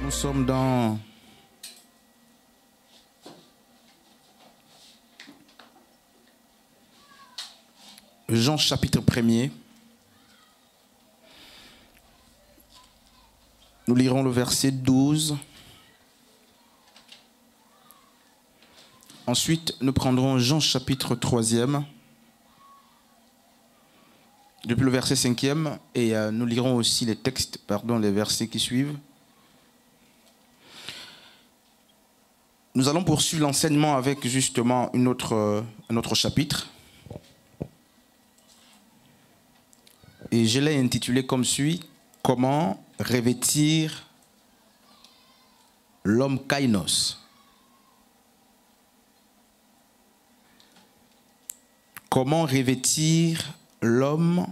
Nous sommes dans Jean chapitre 1er. Nous lirons le verset 12. Ensuite, nous prendrons Jean chapitre 3e, depuis le verset 5e, et nous lirons aussi les textes, les versets qui suivent. Nous allons poursuivre l'enseignement avec justement un autre chapitre. Et je l'ai intitulé comme suit: Comment revêtir l'homme kainos. Comment revêtir l'homme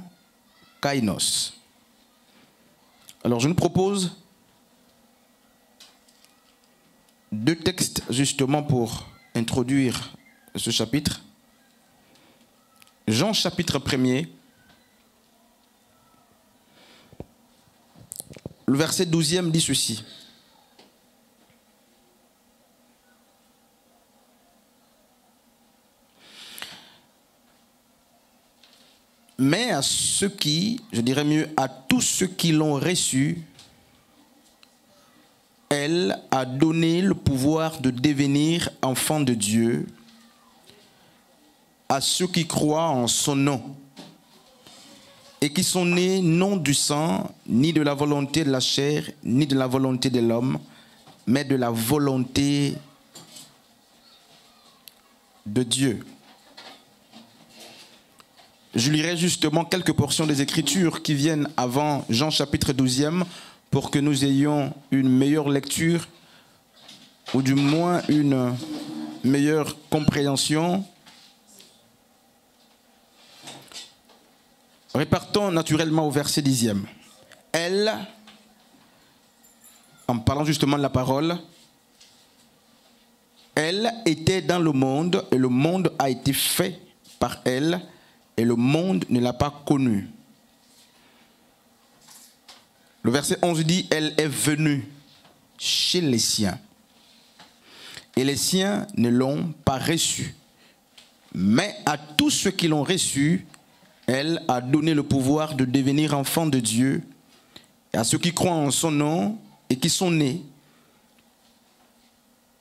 kainos. Alors je nous propose deux textes justement pour introduire ce chapitre. Jean chapitre 1er, le verset 12e dit ceci: mais à ceux qui, je dirais mieux, à tous ceux qui l'ont reçu, elle a donné le pouvoir de devenir enfants de Dieu, à ceux qui croient en son nom, et qui sont nés non du sang, ni de la volonté de la chair, ni de la volonté de l'homme, mais de la volonté de Dieu. Je lirai justement quelques portions des Écritures qui viennent avant Jean chapitre 12e pour que nous ayons une meilleure lecture ou du moins une meilleure compréhension. Repartons naturellement au verset 10e. Elle, en parlant justement de la parole, elle était dans le monde et le monde a été fait par elle, et le monde ne l'a pas connue. Le verset 11 dit: elle est venue chez les siens, et les siens ne l'ont pas reçue. Mais à tous ceux qui l'ont reçue, elle a donné le pouvoir de devenir enfants de Dieu, et à ceux qui croient en son nom et qui sont nés,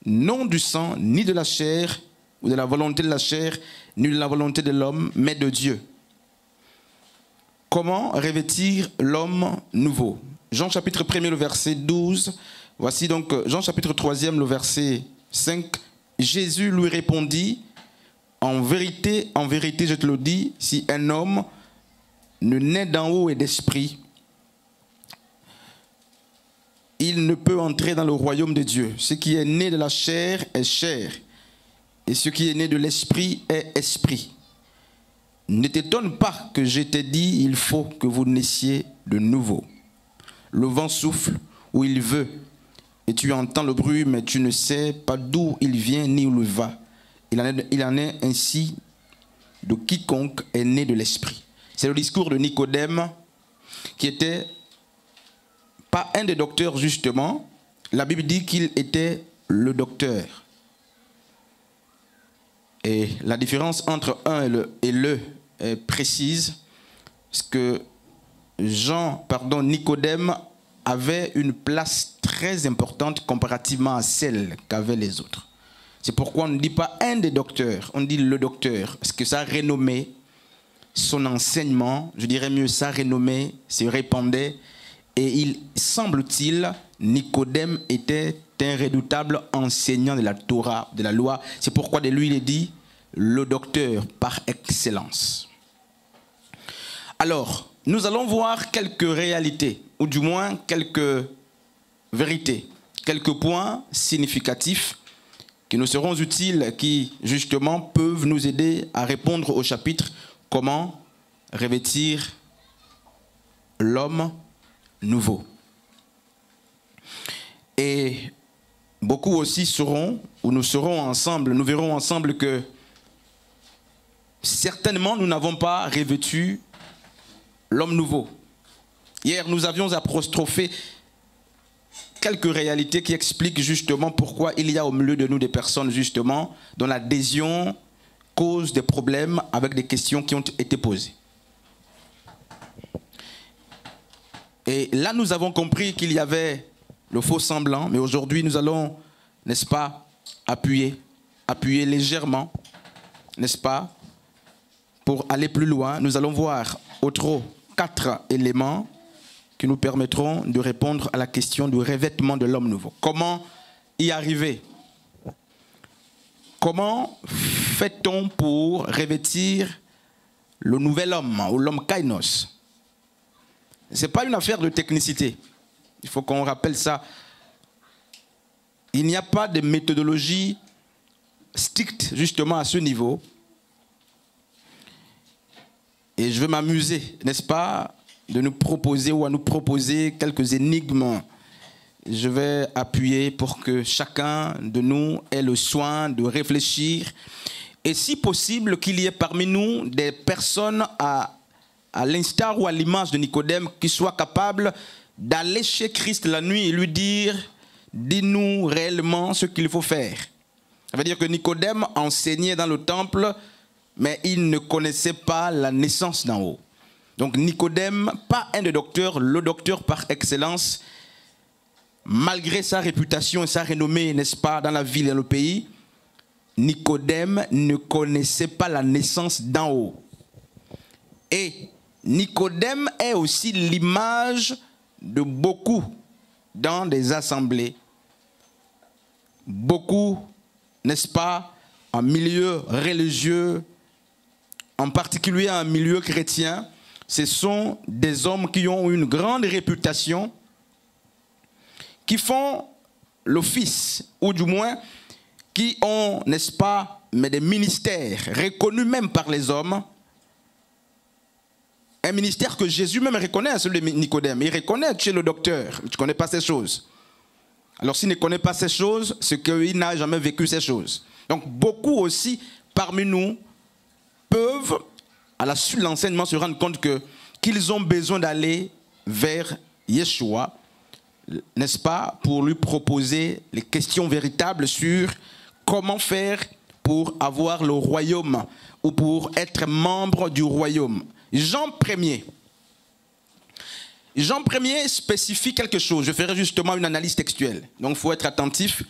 non du sang, ni de la chair, ou de la volonté de la chair, ni de la volonté de l'homme, mais de Dieu. Comment revêtir l'homme nouveau? Jean chapitre 1er, le verset 12. Voici donc Jean chapitre 3e, le verset 5. Jésus lui répondit: en vérité, je te le dis, si un homme ne naît d'en haut et d'esprit, il ne peut entrer dans le royaume de Dieu. Ce qui est né de la chair est chair, et ce qui est né de l'esprit est esprit. Ne t'étonne pas que je t'ai dit, il faut que vous naissiez de nouveau. Le vent souffle où il veut, et tu entends le bruit, mais tu ne sais pas d'où il vient ni où il va. Il en est ainsi de quiconque est né de l'esprit. C'est le discours de Nicodème, qui était pas un des docteurs justement. La Bible dit qu'il était le docteur. Et la différence entre un et le est précise, parce que Nicodème avait une place très importante comparativement à celle qu'avaient les autres. C'est pourquoi on ne dit pas un des docteurs, on dit le docteur, parce que sa renommée, son enseignement, je dirais mieux sa renommée, se répandait, et il semble-t-il, Nicodème était un redoutable enseignant de la Torah, de la loi. C'est pourquoi de lui il est dit le docteur par excellence. Alors, nous allons voir quelques réalités, ou du moins quelques vérités, quelques points significatifs qui nous seront utiles, qui justement peuvent nous aider à répondre au chapitre « Comment revêtir l'homme nouveau ». Et beaucoup aussi seront, ou nous serons ensemble, nous verrons ensemble que certainement nous n'avons pas revêtu l'homme nouveau. Hier, nous avions apostrophé quelques réalités qui expliquent justement pourquoi il y a au milieu de nous des personnes justement dont l'adhésion cause des problèmes avec des questions qui ont été posées. Et là, nous avons compris qu'il y avait le faux semblant, mais aujourd'hui, nous allons, n'est-ce pas, appuyer légèrement, n'est-ce pas, pour aller plus loin. Nous allons voir autres 4 éléments qui nous permettront de répondre à la question du revêtement de l'homme nouveau. Comment y arriver? Comment fait-on pour revêtir le nouvel homme ou l'homme kainos? Ce n'est pas une affaire de technicité. Il faut qu'on rappelle ça. Il n'y a pas de méthodologie stricte justement à ce niveau. Et je vais m'amuser, n'est-ce pas, de nous proposer ou à nous proposer quelques énigmes. Je vais appuyer pour que chacun de nous ait le soin de réfléchir. Et si possible, qu'il y ait parmi nous des personnes à l'instar ou à l'image de Nicodème qui soient capables d'aller chez Christ la nuit et lui dire « Dis-nous réellement ce qu'il faut faire ». Ça veut dire que Nicodème enseignait dans le temple, mais il ne connaissait pas la naissance d'en haut. Donc Nicodème, pas un des docteurs, le docteur par excellence, malgré sa réputation et sa renommée, n'est-ce pas, dans la ville et dans le pays, Nicodème ne connaissait pas la naissance d'en haut. Et Nicodème est aussi l'image de beaucoup dans des assemblées. Beaucoup, n'est-ce pas, en milieu religieux, en particulier en milieu chrétien, ce sont des hommes qui ont une grande réputation, qui font l'office, ou du moins, qui ont, n'est-ce pas, mais des ministères reconnus même par les hommes. Un ministère que Jésus même reconnaît, celui de Nicodème. Il reconnaît que tu es le docteur, tu ne connais pas ces choses. Alors s'il ne connaît pas ces choses, c'est qu'il n'a jamais vécu ces choses. Donc beaucoup aussi parmi nous peuvent, à la suite de l'enseignement, se rendre compte qu'ils ont besoin d'aller vers Yeshua, n'est-ce pas, pour lui proposer les questions véritables sur comment faire pour avoir le royaume ou pour être membre du royaume. Jean 1er. Jean 1er spécifie quelque chose. Je ferai justement une analyse textuelle. Donc il faut être attentif.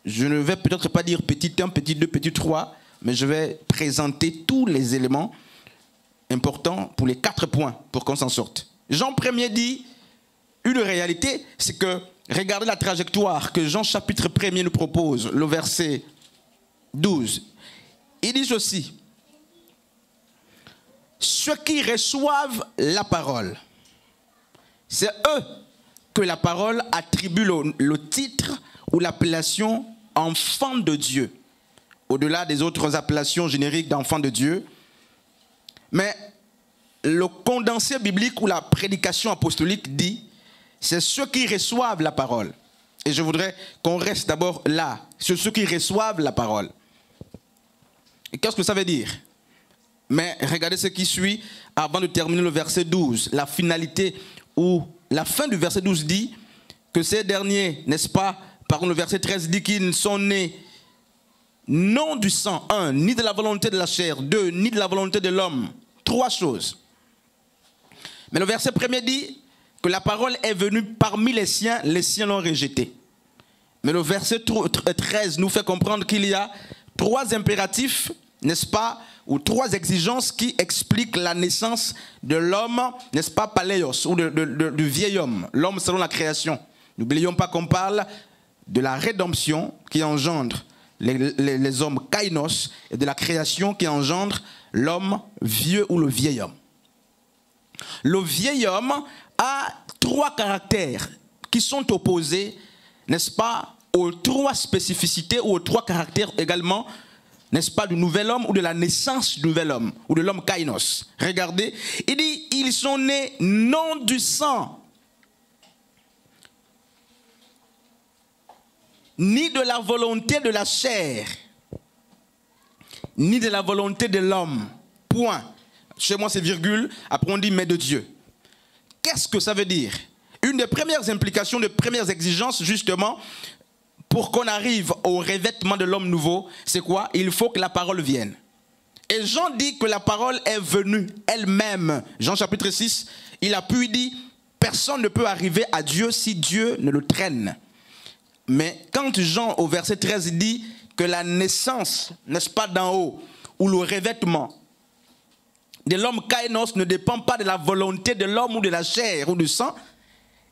Je ne vais peut-être pas dire petit 1, petit 2, petit 3, mais je vais présenter tous les éléments importants pour les 4 points pour qu'on s'en sorte. Jean 1er dit une réalité, c'est que regardez la trajectoire que Jean chapitre 1er nous propose, le verset 12. Il dit ceci: ceux qui reçoivent la parole, c'est eux que la parole attribue le titre ou l'appellation enfant de Dieu, au-delà des autres appellations génériques d'enfant de Dieu. Mais le condensé biblique ou la prédication apostolique dit, c'est ceux qui reçoivent la parole. Et je voudrais qu'on reste d'abord là, sur ceux qui reçoivent la parole. Et qu'est-ce que ça veut dire? Mais regardez ce qui suit avant de terminer le verset 12. La finalité ou la fin du verset 12 dit que ces derniers, n'est-ce pas, par le verset 13 dit qu'ils sont nés non du sang, 1, ni de la volonté de la chair, 2, ni de la volonté de l'homme. 3 choses. Mais le verset 1er dit que la parole est venue parmi les siens l'ont rejetée. Mais le verset 13 nous fait comprendre qu'il y a 3 impératifs, n'est-ce pas, ou 3 exigences qui expliquent la naissance de l'homme, n'est-ce pas, paléos, ou du vieil homme, l'homme selon la création. N'oublions pas qu'on parle de la rédemption qui engendre les hommes kainos et de la création qui engendre l'homme vieux ou le vieil homme. Le vieil homme a 3 caractères qui sont opposés, n'est-ce pas, aux 3 spécificités ou aux 3 caractères également, n'est-ce pas, du nouvel homme ou de la naissance du nouvel homme ou de l'homme kainos. Regardez, il dit, ils sont nés non du sang, ni de la volonté de la chair, ni de la volonté de l'homme. Point. Chez moi c'est virgule, après on dit mais de Dieu. Qu'est-ce que ça veut dire? Une des premières implications, des premières exigences, justement, pour qu'on arrive au revêtement de l'homme nouveau, c'est quoi? Il faut que la parole vienne. Et Jean dit que la parole est venue elle-même. Jean chapitre 6, il a pu dire, personne ne peut arriver à Dieu si Dieu ne le traîne. Mais quand Jean au verset 13 dit que la naissance, n'est-ce pas, d'en haut, ou le revêtement de l'homme kainos ne dépend pas de la volonté de l'homme ou de la chair ou du sang,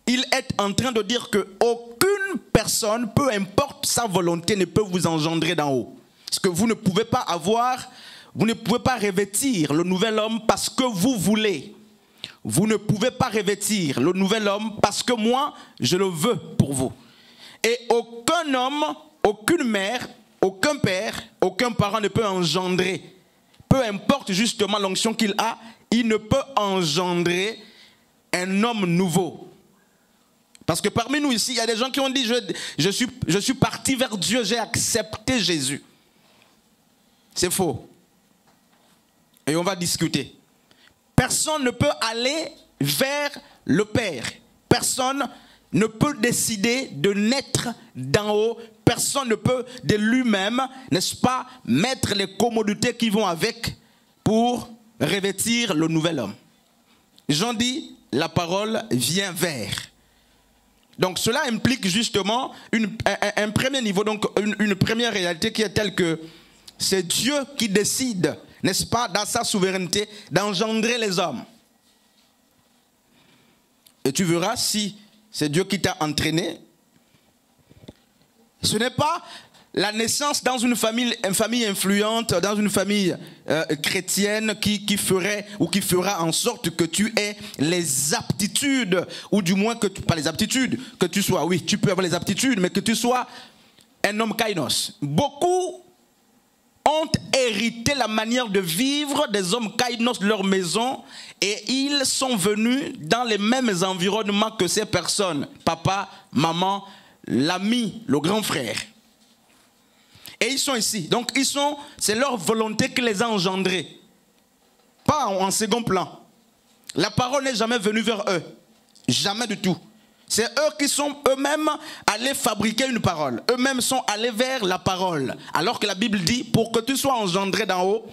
il est en train de dire qu'aucune personne, peu importe sa volonté, ne peut vous engendrer d'en haut. Parce que vous ne pouvez pas avoir, vous ne pouvez pas revêtir le nouvel homme parce que vous voulez. Vous ne pouvez pas revêtir le nouvel homme parce que moi, je le veux pour vous. Et aucun homme, aucune mère, aucun père, aucun parent ne peut engendrer. Peu importe justement l'onction qu'il a, il ne peut engendrer un homme nouveau. Parce que parmi nous ici, il y a des gens qui ont dit je suis parti vers Dieu, j'ai accepté Jésus. C'est faux. Et on va discuter. Personne ne peut aller vers le Père. Personne ne peut décider de naître d'en haut. Personne ne peut de lui-même, n'est-ce pas, mettre les commodités qui vont avec pour revêtir le nouvel homme. Jean dit, la parole vient vers. Donc cela implique justement un premier niveau, donc une première réalité qui est telle que c'est Dieu qui décide, n'est-ce pas, dans sa souveraineté, d'engendrer les hommes. Et tu verras si c'est Dieu qui t'a entraîné. Ce n'est pas la naissance dans une famille influente, dans une famille chrétienne qui ferait ou qui fera en sorte que tu aies les aptitudes, ou du moins que pas les aptitudes, que tu sois, oui, tu peux avoir les aptitudes, mais que tu sois un homme kainos. Beaucoup ont hérité la manière de vivre des hommes kainos de leur maison et ils sont venus dans les mêmes environnements que ces personnes, papa, maman, l'ami, le grand frère. Et ils sont ici. Donc c'est leur volonté qui les a engendrés. Pas en second plan. La parole n'est jamais venue vers eux. Jamais du tout. C'est eux qui sont eux-mêmes allés fabriquer une parole. Eux-mêmes sont allés vers la parole. Alors que la Bible dit, pour que tu sois engendré d'en haut,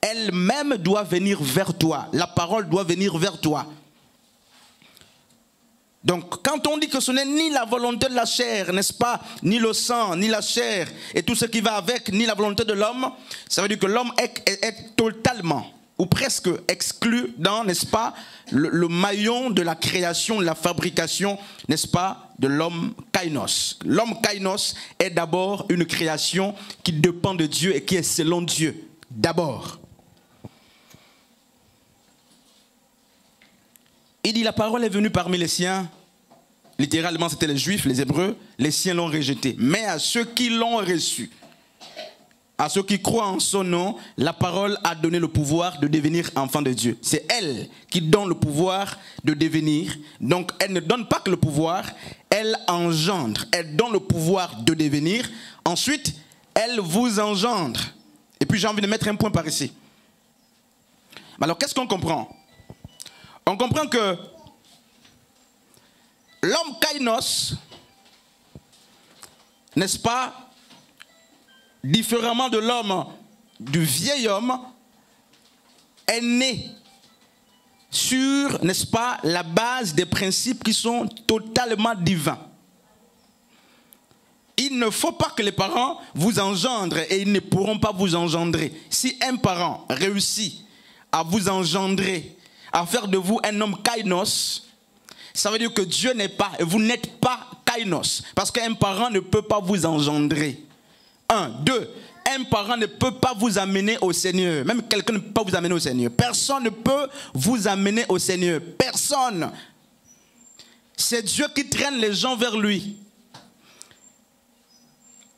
elle-même doit venir vers toi. La parole doit venir vers toi. Donc, quand on dit que ce n'est ni la volonté de la chair, n'est-ce pas, ni le sang, ni la chair, et tout ce qui va avec, ni la volonté de l'homme, ça veut dire que l'homme est totalement, ou presque exclu dans, n'est-ce pas, le maillon de la création, de la fabrication, n'est-ce pas, de l'homme kainos. L'homme kainos est d'abord une création qui dépend de Dieu et qui est selon Dieu, d'abord. Il dit, la parole est venue parmi les siens. Littéralement, c'était les Juifs, les Hébreux. Les siens l'ont rejeté. Mais à ceux qui l'ont reçu, à ceux qui croient en son nom, la parole a donné le pouvoir de devenir enfant de Dieu. C'est elle qui donne le pouvoir de devenir. Donc, elle ne donne pas que le pouvoir, elle engendre. Elle donne le pouvoir de devenir. Ensuite, elle vous engendre. Et puis, j'ai envie de mettre un point par ici. Alors, qu'est-ce qu'on comprend ? On comprend que l'homme kainos, n'est-ce pas, différemment de l'homme, du vieil homme, est né sur, n'est-ce pas, la base des principes qui sont totalement divins. Il ne faut pas que les parents vous engendrent et ils ne pourront pas vous engendrer. Si un parent réussit à vous engendrer, à faire de vous un homme kainos, ça veut dire que Dieu n'est pas, et vous n'êtes pas kainos. Parce qu'un parent ne peut pas vous engendrer. 1, 2, un parent ne peut pas vous amener au Seigneur. Même quelqu'un ne peut pas vous amener au Seigneur. Personne ne peut vous amener au Seigneur. Personne. C'est Dieu qui traîne les gens vers lui.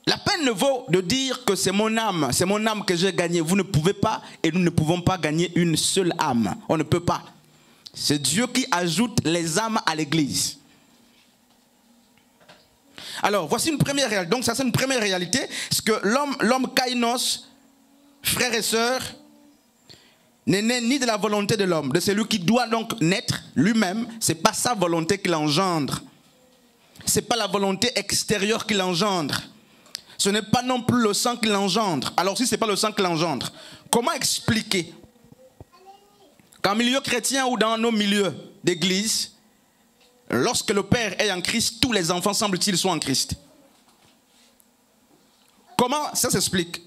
La peine ne vaut de dire que c'est mon âme que j'ai gagnée. Vous ne pouvez pas et nous ne pouvons pas gagner une seule âme. On ne peut pas. C'est Dieu qui ajoute les âmes à l'église. Alors, voici une première réalité. Donc, ça c'est une première réalité. C'est que l'homme kainos, frères et sœurs, n'est né ni de la volonté de l'homme, de celui qui doit donc naître lui-même. Ce n'est pas sa volonté qui l'engendre. Ce n'est pas la volonté extérieure qui l'engendre. Ce n'est pas non plus le sang qui l'engendre. Alors si ce n'est pas le sang qui l'engendre, comment expliquer qu'en milieu chrétien ou dans nos milieux d'église, lorsque le Père est en Christ, tous les enfants, semble-t-il, sont en Christ? Comment ça s'explique?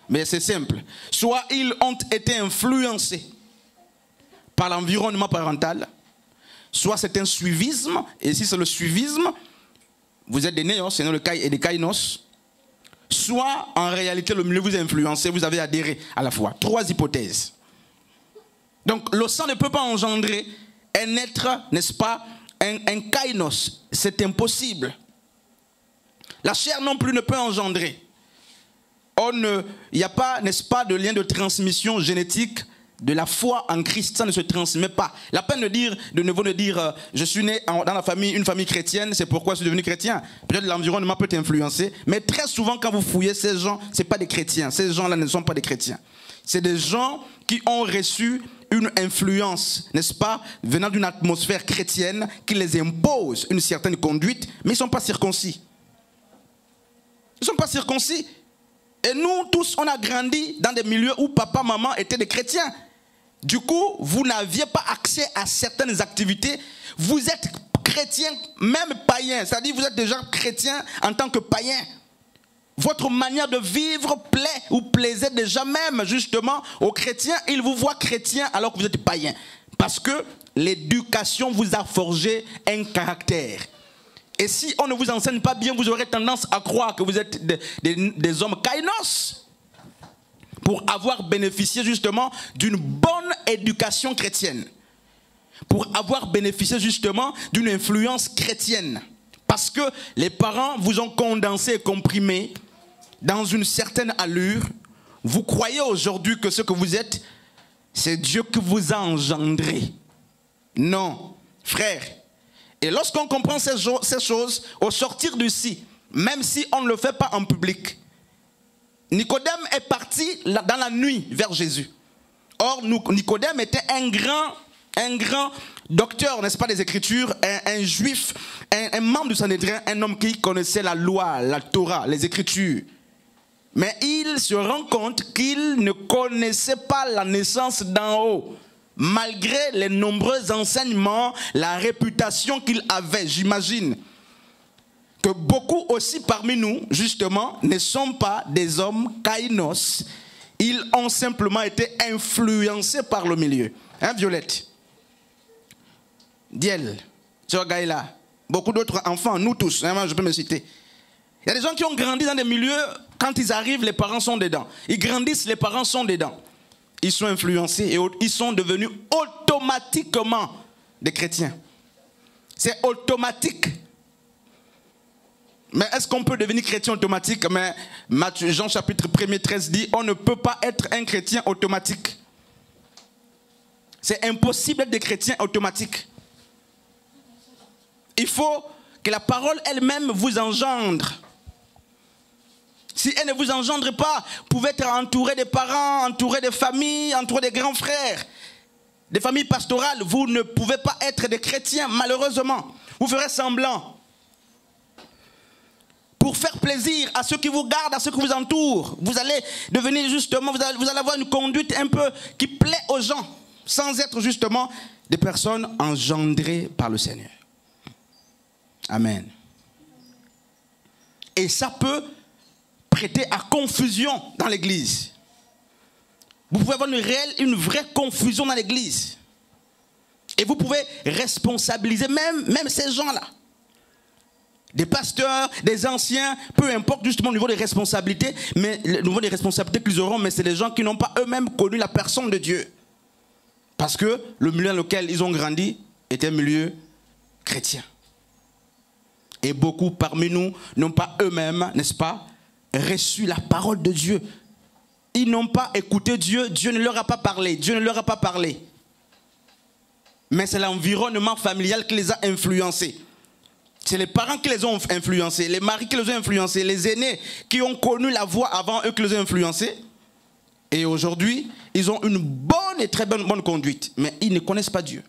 Mais c'est simple. Soit ils ont été influencés par l'environnement parental, soit c'est un suivisme, et si c'est le suivisme, vous êtes des néos, c'est le cas et des kainos, soit en réalité le milieu vous a influencé, vous avez adhéré à la foi. 3 hypothèses. Donc le sang ne peut pas engendrer un être, n'est-ce pas, un kainos, c'est impossible. La chair non plus ne peut engendrer. Il n'y a pas, n'est-ce pas, de lien de transmission génétique de la foi en Christ. Ça ne se transmet pas. La peine de nouveau de dire je suis né dans la famille, une famille chrétienne, c'est pourquoi je suis devenu chrétien. Peut-être l'environnement peut t'influencer, mais très souvent quand vous fouillez ces gens, ce n'est pas des chrétiens. Ces gens-là ne sont pas des chrétiens. C'est des gens qui ont reçu une influence, n'est-ce pas, venant d'une atmosphère chrétienne qui les impose une certaine conduite, mais ils ne sont pas circoncis. Ils ne sont pas circoncis. Et nous tous, on a grandi dans des milieux où papa, maman étaient des chrétiens. Du coup, vous n'aviez pas accès à certaines activités. Vous êtes chrétien, même païen. C'est-à-dire vous êtes déjà chrétien en tant que païen. Votre manière de vivre plaît ou plaisait déjà même justement aux chrétiens. Ils vous voient chrétien alors que vous êtes païen. Parce que l'éducation vous a forgé un caractère. Et si on ne vous enseigne pas bien, vous aurez tendance à croire que vous êtes des hommes kainos pour avoir bénéficié justement d'une bonne éducation chrétienne. Pour avoir bénéficié justement d'une influence chrétienne. Parce que les parents vous ont condensé et comprimé dans une certaine allure. Vous croyez aujourd'hui que ce que vous êtes, c'est Dieu qui vous a engendré. Non, frère. Et lorsqu'on comprend ces choses, au sortir d'ici, même si on ne le fait pas en public, Nicodème est parti dans la nuit vers Jésus. Or, Nicodème était un grand docteur, n'est-ce pas, des Écritures, un juif, un membre du Sanhédrin, un homme qui connaissait la loi, la Torah, les Écritures. Mais il se rend compte qu'il ne connaissait pas la naissance d'en haut. Malgré les nombreux enseignements, la réputation qu'il avait, j'imagine que beaucoup aussi parmi nous, justement, ne sont pas des hommes kainos. Ils ont simplement été influencés par le milieu. Hein, Violette? Diel, Gaïla, beaucoup d'autres enfants, nous tous, hein, je peux me citer. Il y a des gens qui ont grandi dans des milieux, quand ils arrivent, les parents sont dedans. Ils grandissent, les parents sont dedans. Ils sont influencés et ils sont devenus automatiquement des chrétiens. C'est automatique. Mais est-ce qu'on peut devenir chrétien automatique? Mais Jean chapitre 1er 13 dit, on ne peut pas être un chrétien automatique. C'est impossible d'être des chrétiens automatiques. Il faut que la parole elle-même vous engendre. Si elle ne vous engendre pas, vous pouvez être entouré des parents, entouré des familles, entouré des grands frères, des familles pastorales. Vous ne pouvez pas être des chrétiens, malheureusement. Vous ferez semblant. Pour faire plaisir à ceux qui vous gardent, à ceux qui vous entourent. Vous allez devenir justement, vous allez avoir une conduite un peu qui plaît aux gens, sans être justement des personnes engendrées par le Seigneur. Amen. Et ça peut prêter à confusion dans l'église. Vous pouvez avoir une vraie confusion dans l'église. Et vous pouvez responsabiliser même ces gens-là. Des pasteurs, des anciens, peu importe justement le niveau des responsabilités, mais le niveau des responsabilités qu'ils auront, mais c'est les gens qui n'ont pas eux-mêmes connu la personne de Dieu. Parce que le milieu dans lequel ils ont grandi était un milieu chrétien. Et beaucoup parmi nous n'ont pas eux-mêmes, n'est-ce pas, reçu la parole de Dieu. Ils n'ont pas écouté Dieu, Dieu ne leur a pas parlé, Dieu ne leur a pas parlé. Mais c'est l'environnement familial qui les a influencés. C'est les parents qui les ont influencés, les maris qui les ont influencés, les aînés qui ont connu la voie avant eux qui les ont influencés. Et aujourd'hui, ils ont une bonne et très bonne conduite, mais ils ne connaissent pas Dieu.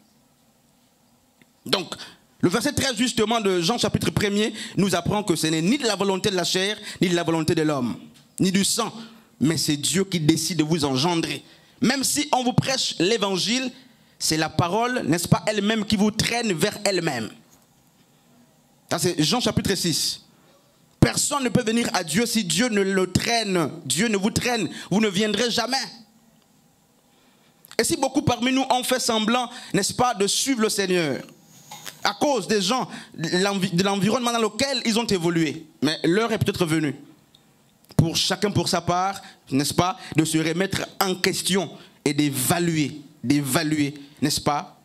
Donc, le verset 13 justement de Jean chapitre 1er nous apprend que ce n'est ni de la volonté de la chair, ni de la volonté de l'homme, ni du sang, mais c'est Dieu qui décide de vous engendrer. Même si on vous prêche l'évangile, c'est la parole, n'est-ce pas, elle-même qui vous traîne vers elle-même. Ça c'est Jean chapitre 6. Personne ne peut venir à Dieu si Dieu ne le traîne. Dieu ne vous traîne, vous ne viendrez jamais. Et si beaucoup parmi nous ont fait semblant, n'est-ce pas, de suivre le Seigneur, à cause des gens, de l'environnement dans lequel ils ont évolué, mais l'heure est peut-être venue, pour chacun pour sa part, n'est-ce pas, de se remettre en question et d'évaluer, n'est-ce pas,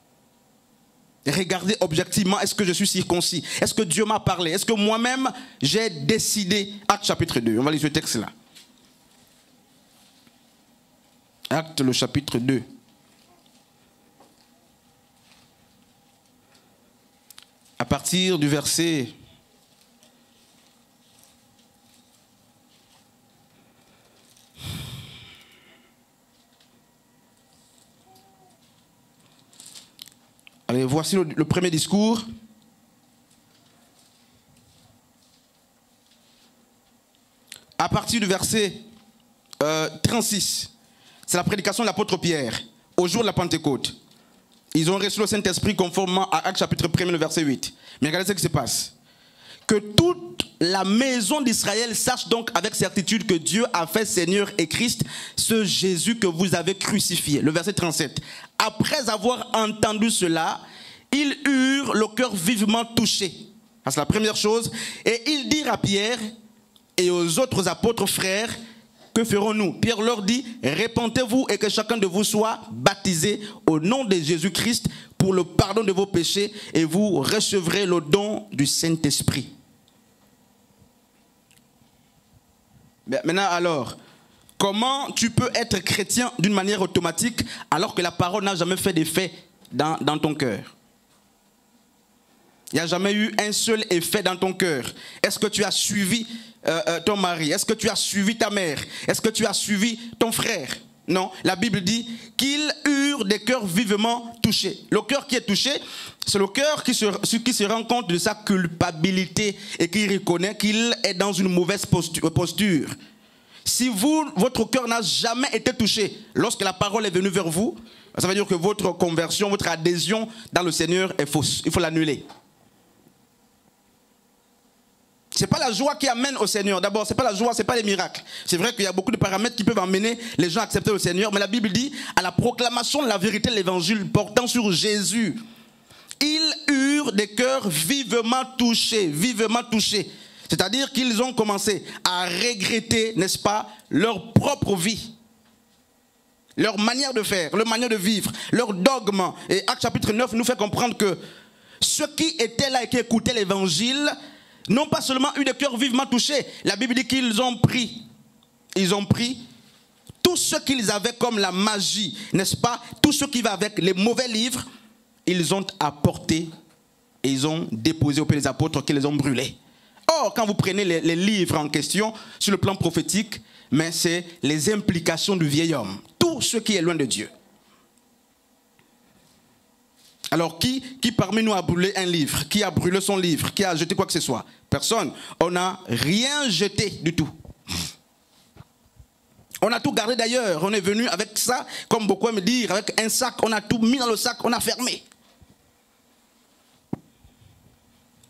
regardez objectivement, est-ce que je suis circoncis? Est-ce que Dieu m'a parlé? Est-ce que moi-même j'ai décidé? Acte chapitre 2, on va lire ce texte-là. Acte le chapitre 2. À partir du verset 1. Allez, voici le premier discours. À partir du verset 36, c'est la prédication de l'apôtre Pierre au jour de la Pentecôte. Ils ont reçu le Saint-Esprit conformément à Actes chapitre 1, le verset 8. Mais regardez ce qui se passe. Que toute la maison d'Israël sache donc avec certitude que Dieu a fait Seigneur et Christ, ce Jésus que vous avez crucifié. Le verset 37. Après avoir entendu cela, ils eurent le cœur vivement touché. C'est la première chose. Et ils dirent à Pierre et aux autres apôtres, frères, que ferons-nous? Pierre leur dit, repentez-vous et que chacun de vous soit baptisé au nom de Jésus-Christ pour le pardon de vos péchés et vous recevrez le don du Saint-Esprit. Maintenant alors, comment tu peux être chrétien d'une manière automatique alors que la parole n'a jamais fait d'effet dans ton cœur? Il n'y a jamais eu un seul effet dans ton cœur. Est-ce que tu as suivi ton mari? Est-ce que tu as suivi ta mère? Est-ce que tu as suivi ton frère? Non, la Bible dit qu'ils eurent des cœurs vivement touchés. Le cœur qui est touché, c'est le cœur qui se rend compte de sa culpabilité et qui reconnaît qu'il est dans une mauvaise posture. Si votre cœur n'a jamais été touché lorsque la parole est venue vers vous, ça veut dire que votre conversion, votre adhésion dans le Seigneur est fausse. Il faut l'annuler. Ce n'est pas la joie qui amène au Seigneur. D'abord, ce n'est pas la joie, ce n'est pas les miracles. C'est vrai qu'il y a beaucoup de paramètres qui peuvent amener les gens à accepter le Seigneur. Mais la Bible dit, à la proclamation de la vérité de l'évangile portant sur Jésus, ils eurent des cœurs vivement touchés. Vivement touchés. C'est-à-dire qu'ils ont commencé à regretter, n'est-ce pas, leur propre vie. Leur manière de faire, leur manière de vivre, leur dogme. Et Acte chapitre 9 nous fait comprendre que ceux qui étaient là et qui écoutaient l'évangile n'ont pas seulement eu des cœurs vivement touchés. La Bible dit qu'ils ont pris. Ils ont pris tout ce qu'ils avaient comme la magie, n'est-ce pas? Tout ce qui va avec les mauvais livres, ils ont apporté et ils ont déposé auprès des apôtres qui les ont brûlés. Or, quand vous prenez les livres en question, sur le plan prophétique, mais c'est les implications du vieil homme. Tout ce qui est loin de Dieu. Alors, qui parmi nous a brûlé un livre? Qui a brûlé son livre? Qui a jeté quoi que ce soit? Personne. On n'a rien jeté du tout. On a tout gardé d'ailleurs. On est venu avec ça, comme beaucoup aiment dire, avec un sac. On a tout mis dans le sac, on a fermé.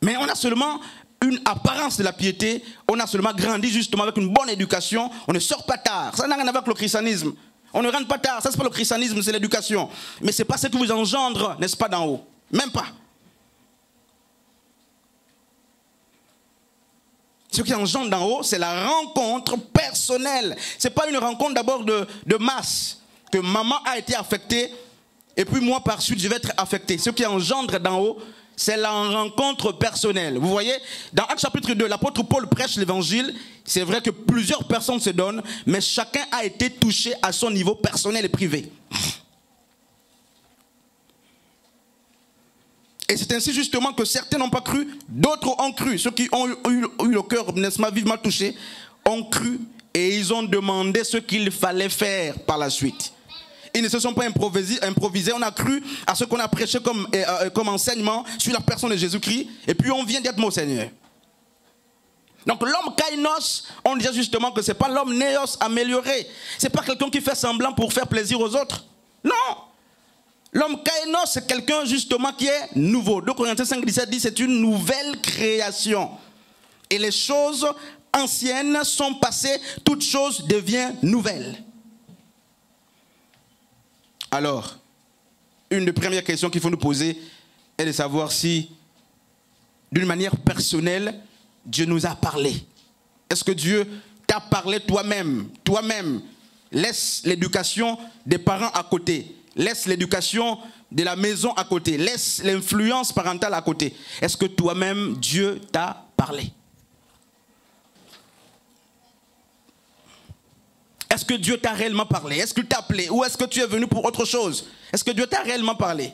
Mais on a seulement une apparence de la piété. On a seulement grandi justement avec une bonne éducation. On ne sort pas tard. Ça n'a rien à voir avec le christianisme. On ne rentre pas tard, ça c'est pas le christianisme, c'est l'éducation. Mais ce n'est pas ce qui vous engendre, n'est-ce pas, d'en haut. Même pas. Ce qui engendre d'en haut, c'est la rencontre personnelle. Ce n'est pas une rencontre d'abord de masse, que maman a été affectée, et puis moi par suite je vais être affecté. Ce qui engendre d'en haut, c'est la rencontre personnelle. Vous voyez, dans Actes chapitre 2, l'apôtre Paul prêche l'évangile. C'est vrai que plusieurs personnes se donnent, mais chacun a été touché à son niveau personnel et privé. Et c'est ainsi justement que certains n'ont pas cru, d'autres ont cru. Ceux qui ont eu le cœur, n'est-ce pas, vivement touché, ont cru et ils ont demandé ce qu'il fallait faire par la suite. Ils ne se sont pas improvisés. On a cru à ce qu'on a prêché comme enseignement sur la personne de Jésus-Christ. Et puis on vient d'être au Seigneur. Donc l'homme kainos, on dit justement que ce n'est pas l'homme néos amélioré. Ce n'est pas quelqu'un qui fait semblant pour faire plaisir aux autres. Non. L'homme kainos, c'est quelqu'un justement qui est nouveau. 2 Corinthiens 5, 17 dit c'est une nouvelle création. Et les choses anciennes sont passées, toute chose devient nouvelle. Alors, une des premières questions qu'il faut nous poser est de savoir si, d'une manière personnelle, Dieu nous a parlé. Est-ce que Dieu t'a parlé toi-même? Toi-même, laisse l'éducation des parents à côté. Laisse l'éducation de la maison à côté. Laisse l'influence parentale à côté. Est-ce que toi-même, Dieu t'a parlé? Est-ce que Dieu t'a réellement parlé? Est-ce qu'il t'a appelé? Ou est-ce que tu es venu pour autre chose? Est-ce que Dieu t'a réellement parlé?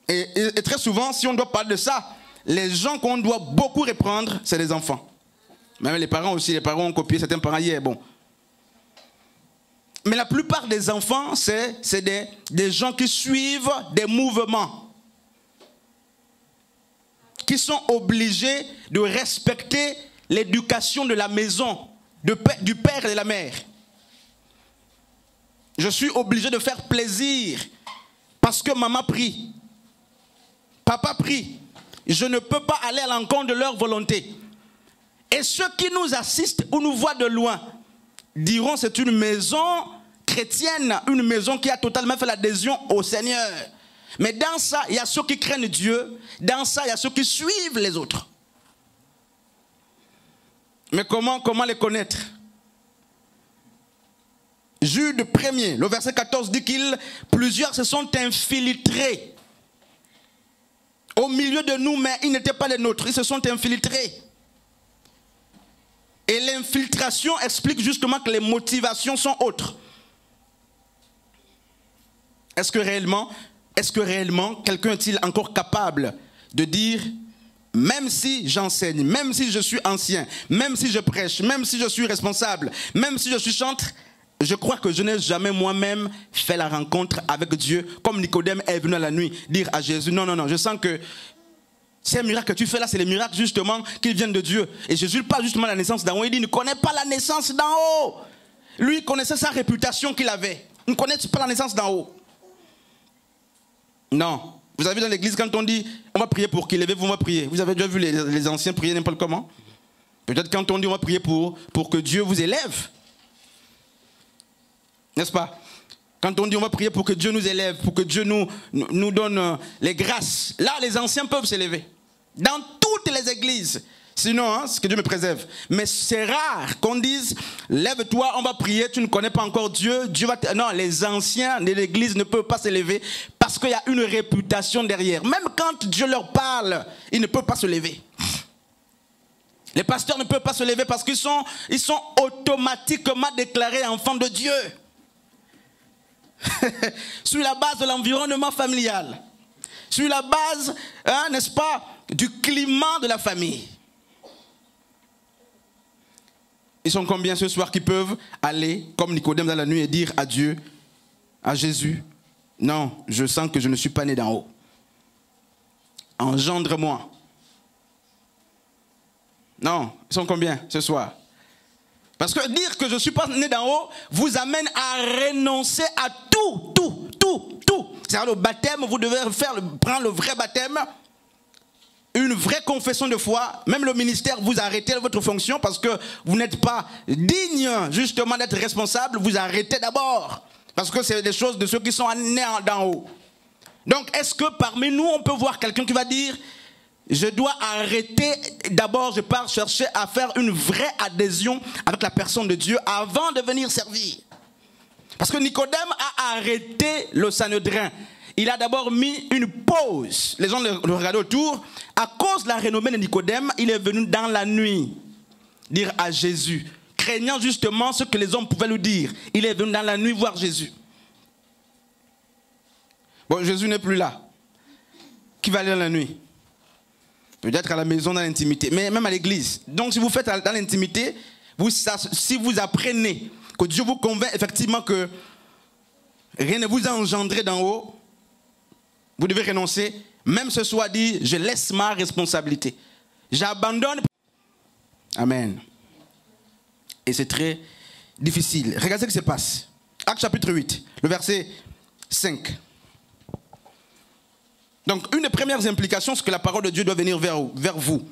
Et très souvent, si on doit parler de ça, les gens qu'on doit beaucoup reprendre, c'est les enfants. Même les parents aussi, les parents ont copié certains parents hier, bon. Mais la plupart des enfants, c'est des gens qui suivent des mouvements, qui sont obligés de respecter l'éducation de la maison, du père et de la mère. Je suis obligé de faire plaisir parce que maman prie, papa prie. Je ne peux pas aller à l'encontre de leur volonté. Et ceux qui nous assistent ou nous voient de loin diront c'est une maison chrétienne, une maison qui a totalement fait l'adhésion au Seigneur. Mais dans ça, il y a ceux qui craignent Dieu. Dans ça, il y a ceux qui suivent les autres. Mais comment les connaître? Jude 1er, le verset 14 dit plusieurs se sont infiltrés au milieu de nous, mais ils n'étaient pas les nôtres, ils se sont infiltrés. Et l'infiltration explique justement que les motivations sont autres. Est-ce que réellement quelqu'un est-il encore capable de dire même si j'enseigne, même si je suis ancien, même si je prêche, même si je suis responsable, même si je suis chantre, je crois que je n'ai jamais moi-même fait la rencontre avec Dieu, comme Nicodème est venu à la nuit dire à Jésus, non, je sens que ces miracles que tu fais là, c'est les miracles justement qui viennent de Dieu. Et Jésus parle justement de la naissance d'en haut, il dit, il ne connaît pas la naissance d'en haut. Lui, il connaissait sa réputation qu'il avait. Il ne connaît pas la naissance d'en haut. Non. Vous avez vu dans l'église, quand on dit, on va prier pour qu'il levez-vous, on va prier. Vous avez déjà vu les anciens prier n'importe comment? Peut-être quand on dit, on va prier pour que Dieu vous élève. N'est-ce pas? Quand on dit, on va prier pour que Dieu nous élève, pour que Dieu nous donne les grâces. Là, les anciens peuvent s'élever. Dans toutes les églises. Sinon, c'est que Dieu me préserve. Mais c'est rare qu'on dise, lève-toi, on va prier, tu ne connais pas encore Dieu. Non, les anciens de l'église ne peuvent pas s'élever parce qu'il y a une réputation derrière. Même quand Dieu leur parle, ils ne peuvent pas se lever. Les pasteurs ne peuvent pas se lever parce qu'ils sont automatiquement déclarés enfants de Dieu. Sur la base de l'environnement familial. Sur la base, n'est-ce pas, du climat de la famille. Ils sont combien ce soir qui peuvent aller, comme Nicodème dans la nuit, et dire à Dieu, à Jésus, non, je sens que je ne suis pas né d'en haut. Engendre-moi. Non, ils sont combien ce soir? Parce que dire que je ne suis pas né d'en haut vous amène à renoncer à tout. C'est-à-dire le baptême, vous devez prendre le vrai baptême, une vraie confession de foi. Même le ministère, vous arrêtez votre fonction parce que vous n'êtes pas digne justement d'être responsable. Vous arrêtez d'abord parce que c'est des choses de ceux qui sont nés d'en haut. Donc est-ce que parmi nous on peut voir quelqu'un qui va dire je dois arrêter, d'abord je pars chercher à faire une vraie adhésion avec la personne de Dieu avant de venir servir? Parce que Nicodème a arrêté le Sanhédrin. Il a d'abord mis une pause. Les gens le regardaient autour. À cause de la renommée de Nicodème, il est venu dans la nuit dire à Jésus, craignant justement ce que les hommes pouvaient lui dire. Il est venu dans la nuit voir Jésus. Bon, Jésus n'est plus là. Qui va aller dans la nuit? Peut-être à la maison, dans l'intimité, mais même à l'église. Donc si vous faites dans l'intimité, si vous apprenez que Dieu vous convainc effectivement que rien ne vous a engendré d'en haut, vous devez renoncer. Même ce soir dit, je laisse ma responsabilité. J'abandonne. Amen. Et c'est très difficile. Regardez ce qui se passe. Actes chapitre 8, le verset 5. Donc, une des premières implications, c'est que la parole de Dieu doit venir vers vous.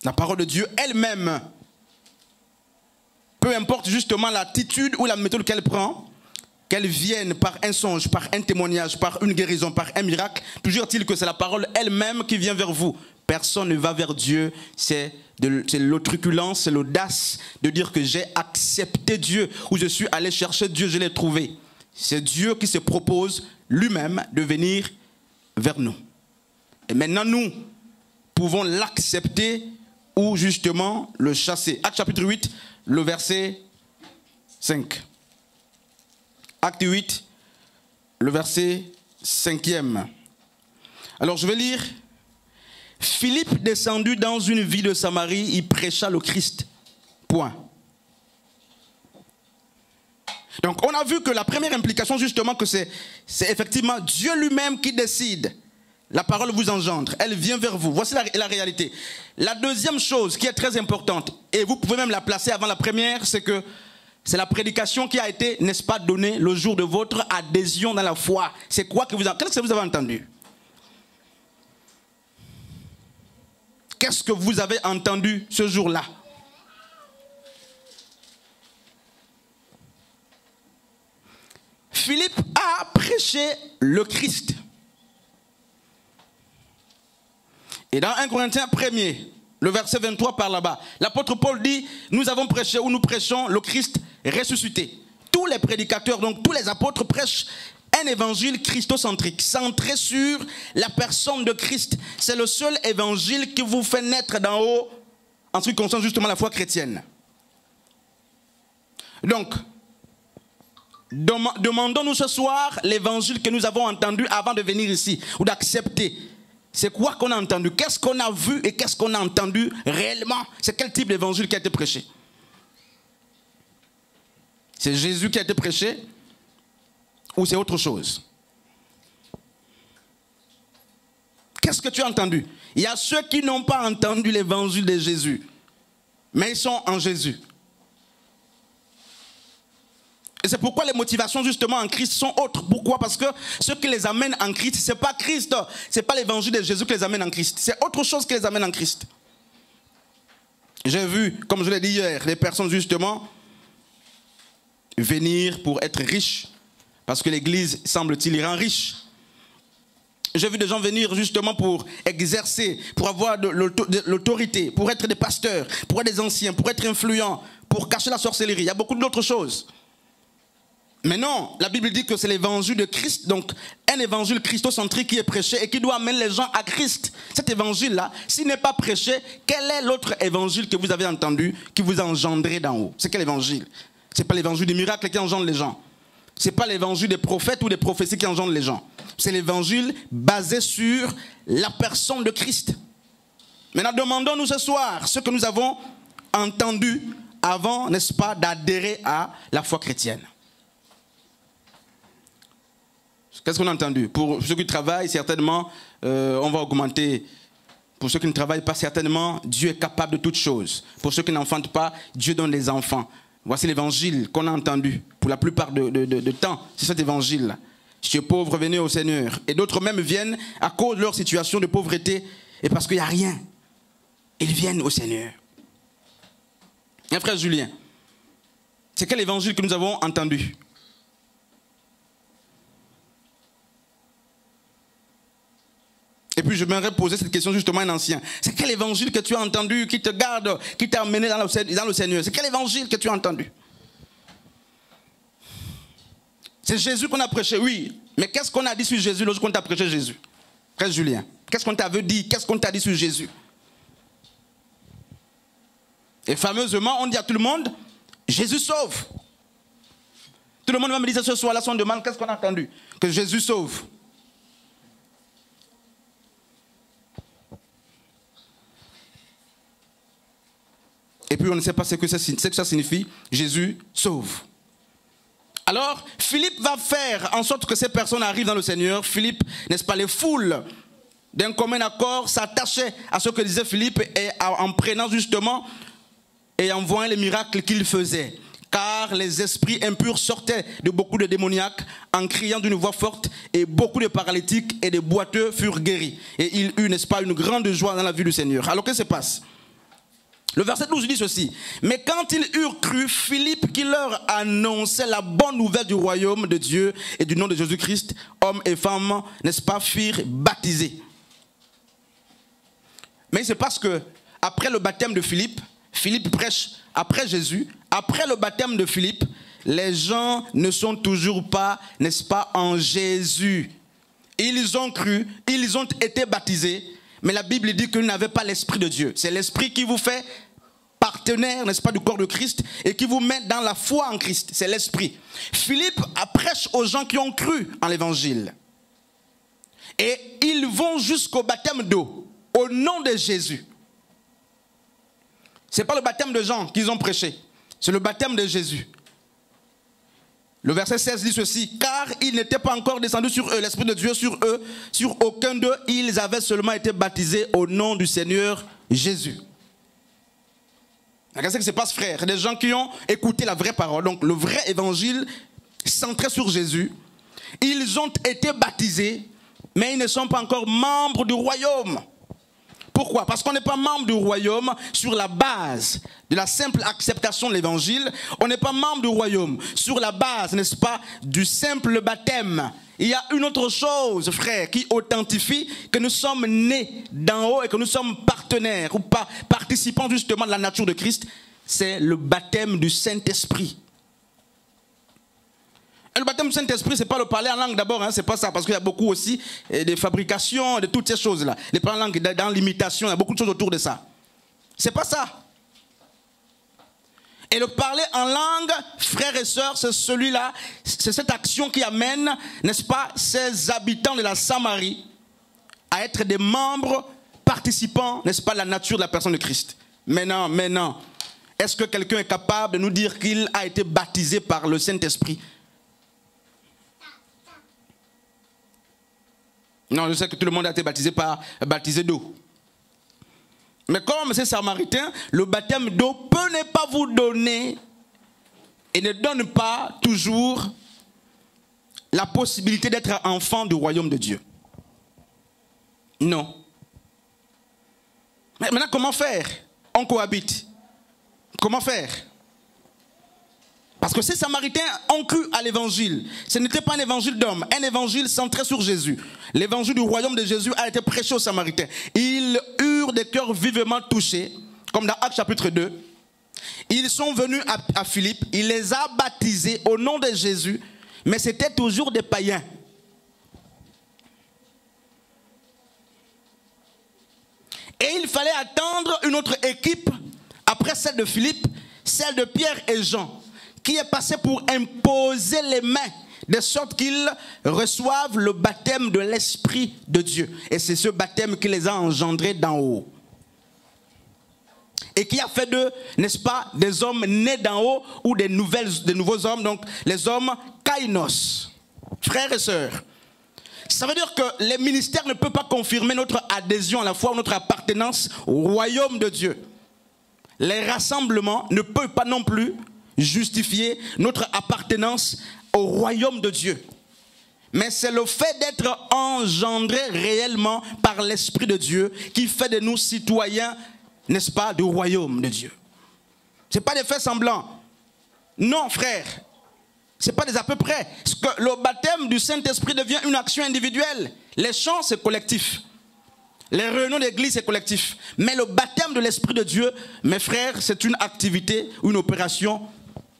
La parole de Dieu elle-même, peu importe justement l'attitude ou la méthode qu'elle prend, qu'elle vienne par un songe, par un témoignage, par une guérison, par un miracle, toujours est-il que c'est la parole elle-même qui vient vers vous. Personne ne va vers Dieu, c'est l'autriculence, c'est l'audace de dire que j'ai accepté Dieu, ou je suis allé chercher Dieu, je l'ai trouvé. C'est Dieu qui se propose lui-même de venir vers nous. Et maintenant nous pouvons l'accepter ou justement le chasser. Acte chapitre 8, le verset 5. Acte 8, le verset 5e. Alors je vais lire. Philippe descendu dans une ville de Samarie, il prêcha le Christ. Point. Donc on a vu que la première implication justement que c'est effectivement Dieu lui-même qui décide. La parole vous engendre, elle vient vers vous. Voici la réalité. La deuxième chose qui est très importante, et vous pouvez même la placer avant la première, c'est que c'est la prédication qui a été, n'est-ce pas, donnée le jour de votre adhésion dans la foi. C'est quoi qu'est-ce que vous avez entendu? Qu'est-ce que vous avez entendu ce jour-là? Philippe a prêché le Christ. Et dans 1 Corinthiens 1er, le verset 23 par là-bas, l'apôtre Paul dit, nous avons prêché ou nous prêchons le Christ ressuscité. Tous les prédicateurs, donc tous les apôtres prêchent un évangile christocentrique, centré sur la personne de Christ. C'est le seul évangile qui vous fait naître d'en haut en ce qui concerne justement la foi chrétienne. Donc, demandons-nous ce soir l'évangile que nous avons entendu avant de venir ici, ou d'accepter. C'est quoi qu'on a entendu? Qu'est-ce qu'on a vu et qu'est-ce qu'on a entendu réellement? C'est quel type d'évangile qui a été prêché? C'est Jésus qui a été prêché? Ou c'est autre chose? Qu'est-ce que tu as entendu? Il y a ceux qui n'ont pas entendu l'évangile de Jésus, mais ils sont en Jésus. Et c'est pourquoi les motivations justement en Christ sont autres. Pourquoi? Parce que ce qui les amène en Christ, ce n'est pas Christ. Ce n'est pas l'évangile de Jésus qui les amène en Christ. C'est autre chose qui les amène en Christ. J'ai vu, comme je l'ai dit hier, les personnes justement venir pour être riches. Parce que l'Église, semble-t-il, les rend riches. J'ai vu des gens venir justement pour exercer, pour avoir de l'autorité, pour être des pasteurs, pour être des anciens, pour être influents, pour cacher la sorcellerie. Il y a beaucoup d'autres choses. Mais non, la Bible dit que c'est l'évangile de Christ, donc un évangile christocentrique qui est prêché et qui doit amener les gens à Christ. Cet évangile-là, s'il n'est pas prêché, quel est l'autre évangile que vous avez entendu qui vous a engendré d'en haut? C'est quel évangile? Ce n'est pas l'évangile des miracles qui engendre les gens. Ce n'est pas l'évangile des prophètes ou des prophéties qui engendrent les gens. C'est l'évangile basé sur la personne de Christ. Maintenant, demandons-nous ce soir ce que nous avons entendu avant, n'est-ce pas, d'adhérer à la foi chrétienne. Qu'est-ce qu'on a entendu? Pour ceux qui travaillent, certainement, on va augmenter. Pour ceux qui ne travaillent pas, certainement, Dieu est capable de toutes choses. Pour ceux qui n'enfantent pas, Dieu donne des enfants. Voici l'évangile qu'on a entendu pour la plupart de temps. C'est cet évangile-là. Je suis pauvre, venez au Seigneur. Et d'autres même viennent à cause de leur situation de pauvreté et parce qu'il n'y a rien. Ils viennent au Seigneur. Et frère Julien, c'est quel évangile que nous avons entendu? Et puis je m'aimerais poser cette question justement à un ancien. C'est quel évangile que tu as entendu qui te garde, qui t'a amené dans le Seigneur? C'est quel évangile que tu as entendu? C'est Jésus qu'on a prêché, oui. Mais qu'est-ce qu'on a dit sur Jésus lorsqu'on t'a prêché Jésus? Frère Julien, qu'est-ce qu'on t'avait dit? Qu'est-ce qu'on t'a dit sur Jésus? Et fameusement, on dit à tout le monde, Jésus sauve. Tout le monde va me dire ce soir-là, si on demande, qu'est-ce qu'on a entendu? Que Jésus sauve. et puis on ne sait pas ce que ça signifie, Jésus sauve. Alors, Philippe va faire en sorte que ces personnes arrivent dans le Seigneur. Philippe, n'est-ce pas, les foules d'un commun accord s'attachaient à ce que disait Philippe et en prenant justement et en voyant les miracles qu'il faisait. Car les esprits impurs sortaient de beaucoup de démoniaques en criant d'une voix forte et beaucoup de paralytiques et de boiteux furent guéris. Et il eut, n'est-ce pas, une grande joie dans la vie du Seigneur. Alors que se passe? Le verset 12 dit ceci. Mais quand ils eurent cru, Philippe qui leur annonçait la bonne nouvelle du royaume de Dieu et du nom de Jésus-Christ, hommes et femmes, n'est-ce pas, furent baptisés. Mais il se passe que après le baptême de Philippe, Philippe prêche après Jésus. Après le baptême de Philippe, les gens ne sont toujours pas, n'est-ce pas, en Jésus. Ils ont cru, ils ont été baptisés, mais la Bible dit qu'ils n'avaient pas l'Esprit de Dieu. C'est l'Esprit qui vous fait partenaire, n'est-ce pas, du corps de Christ et qui vous met dans la foi en Christ. C'est l'Esprit. Philippe prêche aux gens qui ont cru en l'Évangile. Et ils vont jusqu'au baptême d'eau, au nom de Jésus. Ce n'est pas le baptême de Jean qu'ils ont prêché, c'est le baptême de Jésus. Le verset 16 dit ceci, car il n'était pas encore descendu sur eux, l'Esprit de Dieu sur eux, sur aucun d'eux, ils avaient seulement été baptisés au nom du Seigneur Jésus. Regardez ce qui se passe, frère. Des gens qui ont écouté la vraie parole, donc le vrai évangile centré sur Jésus. Ils ont été baptisés, mais ils ne sont pas encore membres du royaume. Pourquoi? Parce qu'on n'est pas membre du royaume sur la base de la simple acceptation de l'évangile. On n'est pas membre du royaume sur la base, n'est-ce pas, du simple baptême. Il y a une autre chose, frère, qui authentifie que nous sommes nés d'en haut et que nous sommes partenaires ou participants justement de la nature de Christ. C'est le baptême du Saint-Esprit. Et le baptême du Saint-Esprit, ce n'est pas le parler en langue d'abord, hein, c'est pas ça, parce qu'il y a beaucoup aussi de fabrication, de toutes ces choses-là. Les parler en langue, dans l'imitation, il y a beaucoup de choses autour de ça. C'est pas ça. Et le parler en langue, frères et sœurs, c'est celui-là, c'est cette action qui amène, n'est-ce pas, ces habitants de la Samarie à être des membres participants, n'est-ce pas, de la nature de la personne de Christ. Maintenant, est-ce que quelqu'un est capable de nous dire qu'il a été baptisé par le Saint-Esprit? Non, je sais que tout le monde a été baptisé d'eau. Mais comme c'est samaritain, le baptême d'eau peut ne pas vous donner et ne donne pas toujours la possibilité d'être enfant du royaume de Dieu. Non. Mais maintenant, comment faire? On cohabite. Comment faire? Parce que ces Samaritains ont cru à l'évangile. Ce n'était pas un évangile d'homme, un évangile centré sur Jésus. L'évangile du royaume de Jésus a été prêché aux Samaritains. Ils eurent des cœurs vivement touchés, comme dans Actes chapitre 2. Ils sont venus à Philippe, il les a baptisés au nom de Jésus, mais c'était toujours des païens. Et il fallait attendre une autre équipe, après celle de Philippe, celle de Pierre et Jean, qui est passé pour imposer les mains, de sorte qu'ils reçoivent le baptême de l'Esprit de Dieu. Et c'est ce baptême qui les a engendrés d'en haut. Et qui a fait d'eux, n'est-ce pas, des hommes nés d'en haut ou des nouveaux hommes, donc les hommes kainos, frères et sœurs. Ça veut dire que les ministères ne peuvent pas confirmer notre adhésion à la foi, notre appartenance au royaume de Dieu. Les rassemblements ne peuvent pas non plus justifier notre appartenance au royaume de Dieu. Mais c'est le fait d'être engendré réellement par l'Esprit de Dieu qui fait de nous citoyens, n'est-ce pas, du royaume de Dieu. Ce n'est pas des faits semblants. Non, frère. Ce n'est pas des à peu près. Parce que le baptême du Saint-Esprit devient une action individuelle. Les chants, c'est collectif. Les réunions d'église, c'est collectif. Mais le baptême de l'Esprit de Dieu, mes frères, c'est une activité, une opération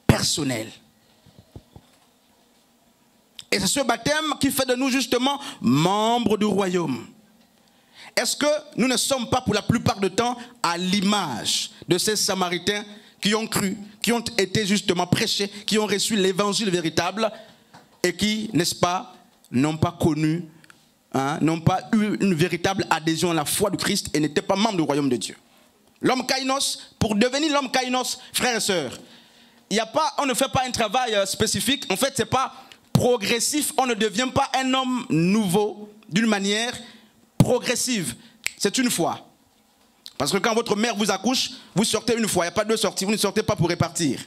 personnelle. Et c'est ce baptême qui fait de nous justement membres du royaume. Est-ce que nous ne sommes pas pour la plupart du temps à l'image de ces Samaritains qui ont cru, qui ont été justement prêchés, qui ont reçu l'évangile véritable et qui, n'est-ce pas, n'ont pas connu, n'ont pas eu une véritable adhésion à la foi du Christ et n'étaient pas membres du royaume de Dieu. L'homme kainos, pour devenir l'homme kainos, frères et sœurs, on ne fait pas un travail spécifique. En fait, ce n'est pas progressif. On ne devient pas un homme nouveau d'une manière progressive. C'est une fois. Parce que quand votre mère vous accouche, vous sortez une fois. Il n'y a pas deux sorties. Vous ne sortez pas pour répartir.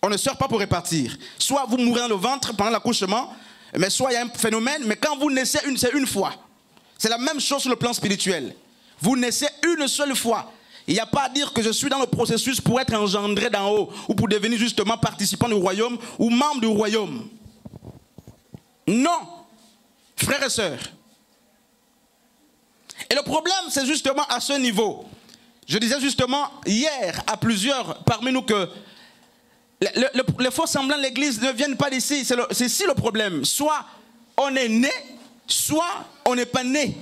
On ne sort pas pour répartir. Soit vous mourrez dans le ventre pendant l'accouchement, mais soit il y a un phénomène, mais quand vous naissez, c'est une fois. C'est la même chose sur le plan spirituel. Vous naissez une seule fois. Il n'y a pas à dire que je suis dans le processus pour être engendré d'en haut ou pour devenir justement participant du royaume ou membre du royaume. Non, frères et sœurs. Et le problème, c'est justement à ce niveau. Je disais justement hier à plusieurs parmi nous que les faux semblants de l'Église ne viennent pas d'ici. C'est ici le problème. Soit on est né, soit on n'est pas né.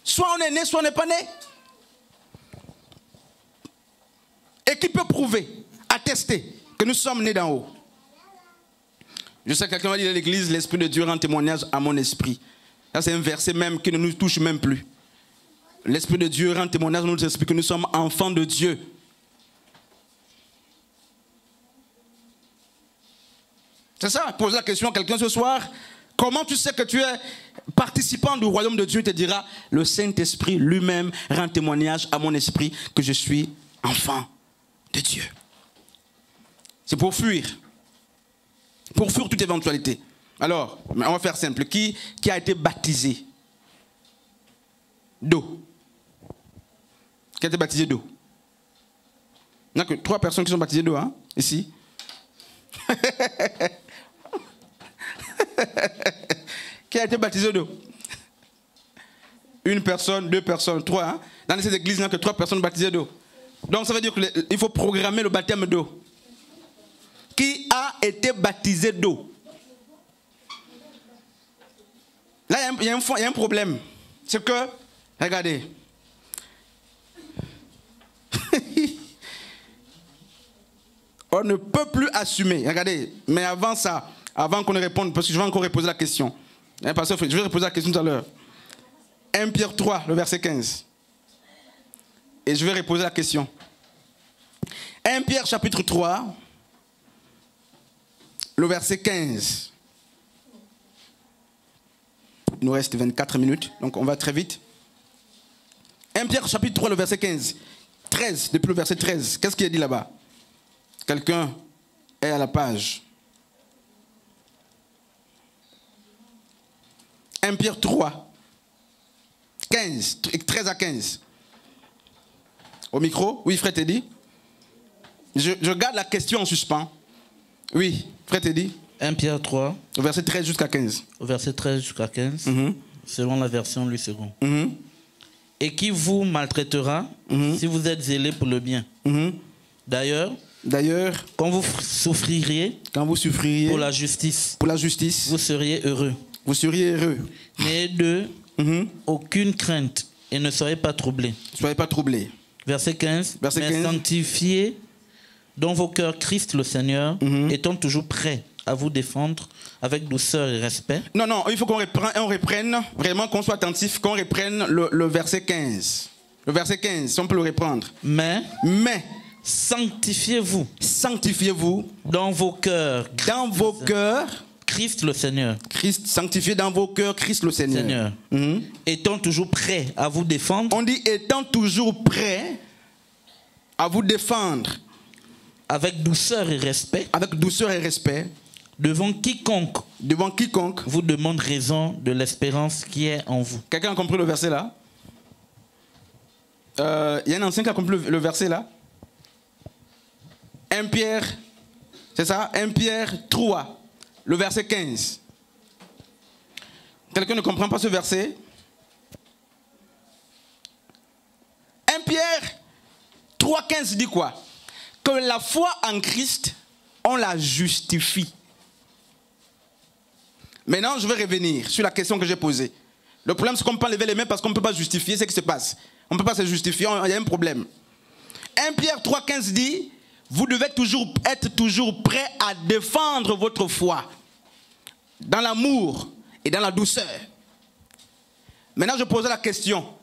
Soit on est né, soit on n'est pas né. Et qui peut prouver, attester que nous sommes nés d'en haut? Je sais que quelqu'un va dire à l'église, l'Esprit de Dieu rend témoignage à mon esprit. Ça, c'est un verset même qui ne nous touche même plus. L'Esprit de Dieu rend témoignage à notre esprit que nous sommes enfants de Dieu. C'est ça, poser la question à quelqu'un ce soir. Comment tu sais que tu es participant du royaume de Dieu? Il te dira, le Saint-Esprit lui-même rend témoignage à mon esprit que je suis enfant de Dieu. C'est pour fuir. Pour fuir toute éventualité. Alors, on va faire simple. Qui a été baptisé d'eau? Qui a été baptisé d'eau? Il n'y a que 3 personnes qui sont baptisées d'eau, hein, ici. Qui a été baptisé d'eau? 1 personne, 2 personnes, 3. Hein? Dans cette église, il n'y a que 3 personnes baptisées d'eau. Donc ça veut dire qu'il faut programmer le baptême d'eau. Qui a été baptisé d'eau? Là, il y a un problème. C'est que, regardez. On ne peut plus assumer. Regardez, mais avant ça, avant qu'on ne réponde, parce que je vais encore reposer la question. Pasteur Fred, je vais reposer la question tout à l'heure. 1 Pierre 3, le verset 15. Et je vais reposer la question. 1 Pierre chapitre 3, le verset 15. Il nous reste 24 minutes, donc on va très vite. 1 Pierre chapitre 3, le verset 15. 13, depuis le verset 13. Qu'est-ce qu'il a dit là-bas? Quelqu'un est à la page. 1 Pierre 3, 15, 13 à 15. Au micro? Oui, frère Teddy. Je garde la question en suspens. Oui, frère Teddy. 1 Pierre 3. Au verset 13 jusqu'à 15. Au verset 13 jusqu'à 15. Selon la version Louis II. Et qui vous maltraitera si vous êtes zélé pour le bien. D'ailleurs, quand vous souffririez pour la justice, vous seriez heureux. Vous seriez heureux. N'ayez d'eux aucune crainte et ne soyez pas troublés. Ne soyez pas troublés. Verset 15. Mais sanctifiez dans vos cœurs Christ le Seigneur, étant toujours prêt à vous défendre avec douceur et respect. Non, il faut qu'on reprenne, vraiment qu'on soit attentif, qu'on reprenne le verset 15. Le verset 15, si on peut le reprendre. Mais sanctifiez-vous. Sanctifiez-vous. Dans vos cœurs. Dans vos cœurs. Christ le Seigneur. Christ, sanctifiez dans vos cœurs Christ le Seigneur. Étant toujours prêt à vous défendre. On dit étant toujours prêt à vous défendre. Avec douceur et respect. Avec douceur et respect. Devant quiconque vous demande raison de l'espérance qui est en vous. Quelqu'un a compris le verset là? Il y a un ancien qui a compris le verset là? 1 Pierre, c'est ça? 1 Pierre 3. Le verset 15. Quelqu'un ne comprend pas ce verset? 1 Pierre 3, 15 dit quoi? Que la foi en Christ, on la justifie. Maintenant, je vais revenir sur la question que j'ai posée. Le problème, c'est qu'on peut pas lever les mains parce qu'on ne peut pas justifier ce qui se passe. On ne peut pas se justifier, il y a un problème. 1 Pierre 3, 15 dit, vous devez être toujours prêt à défendre votre foi dans l'amour et dans la douceur. Maintenant, je pose la question.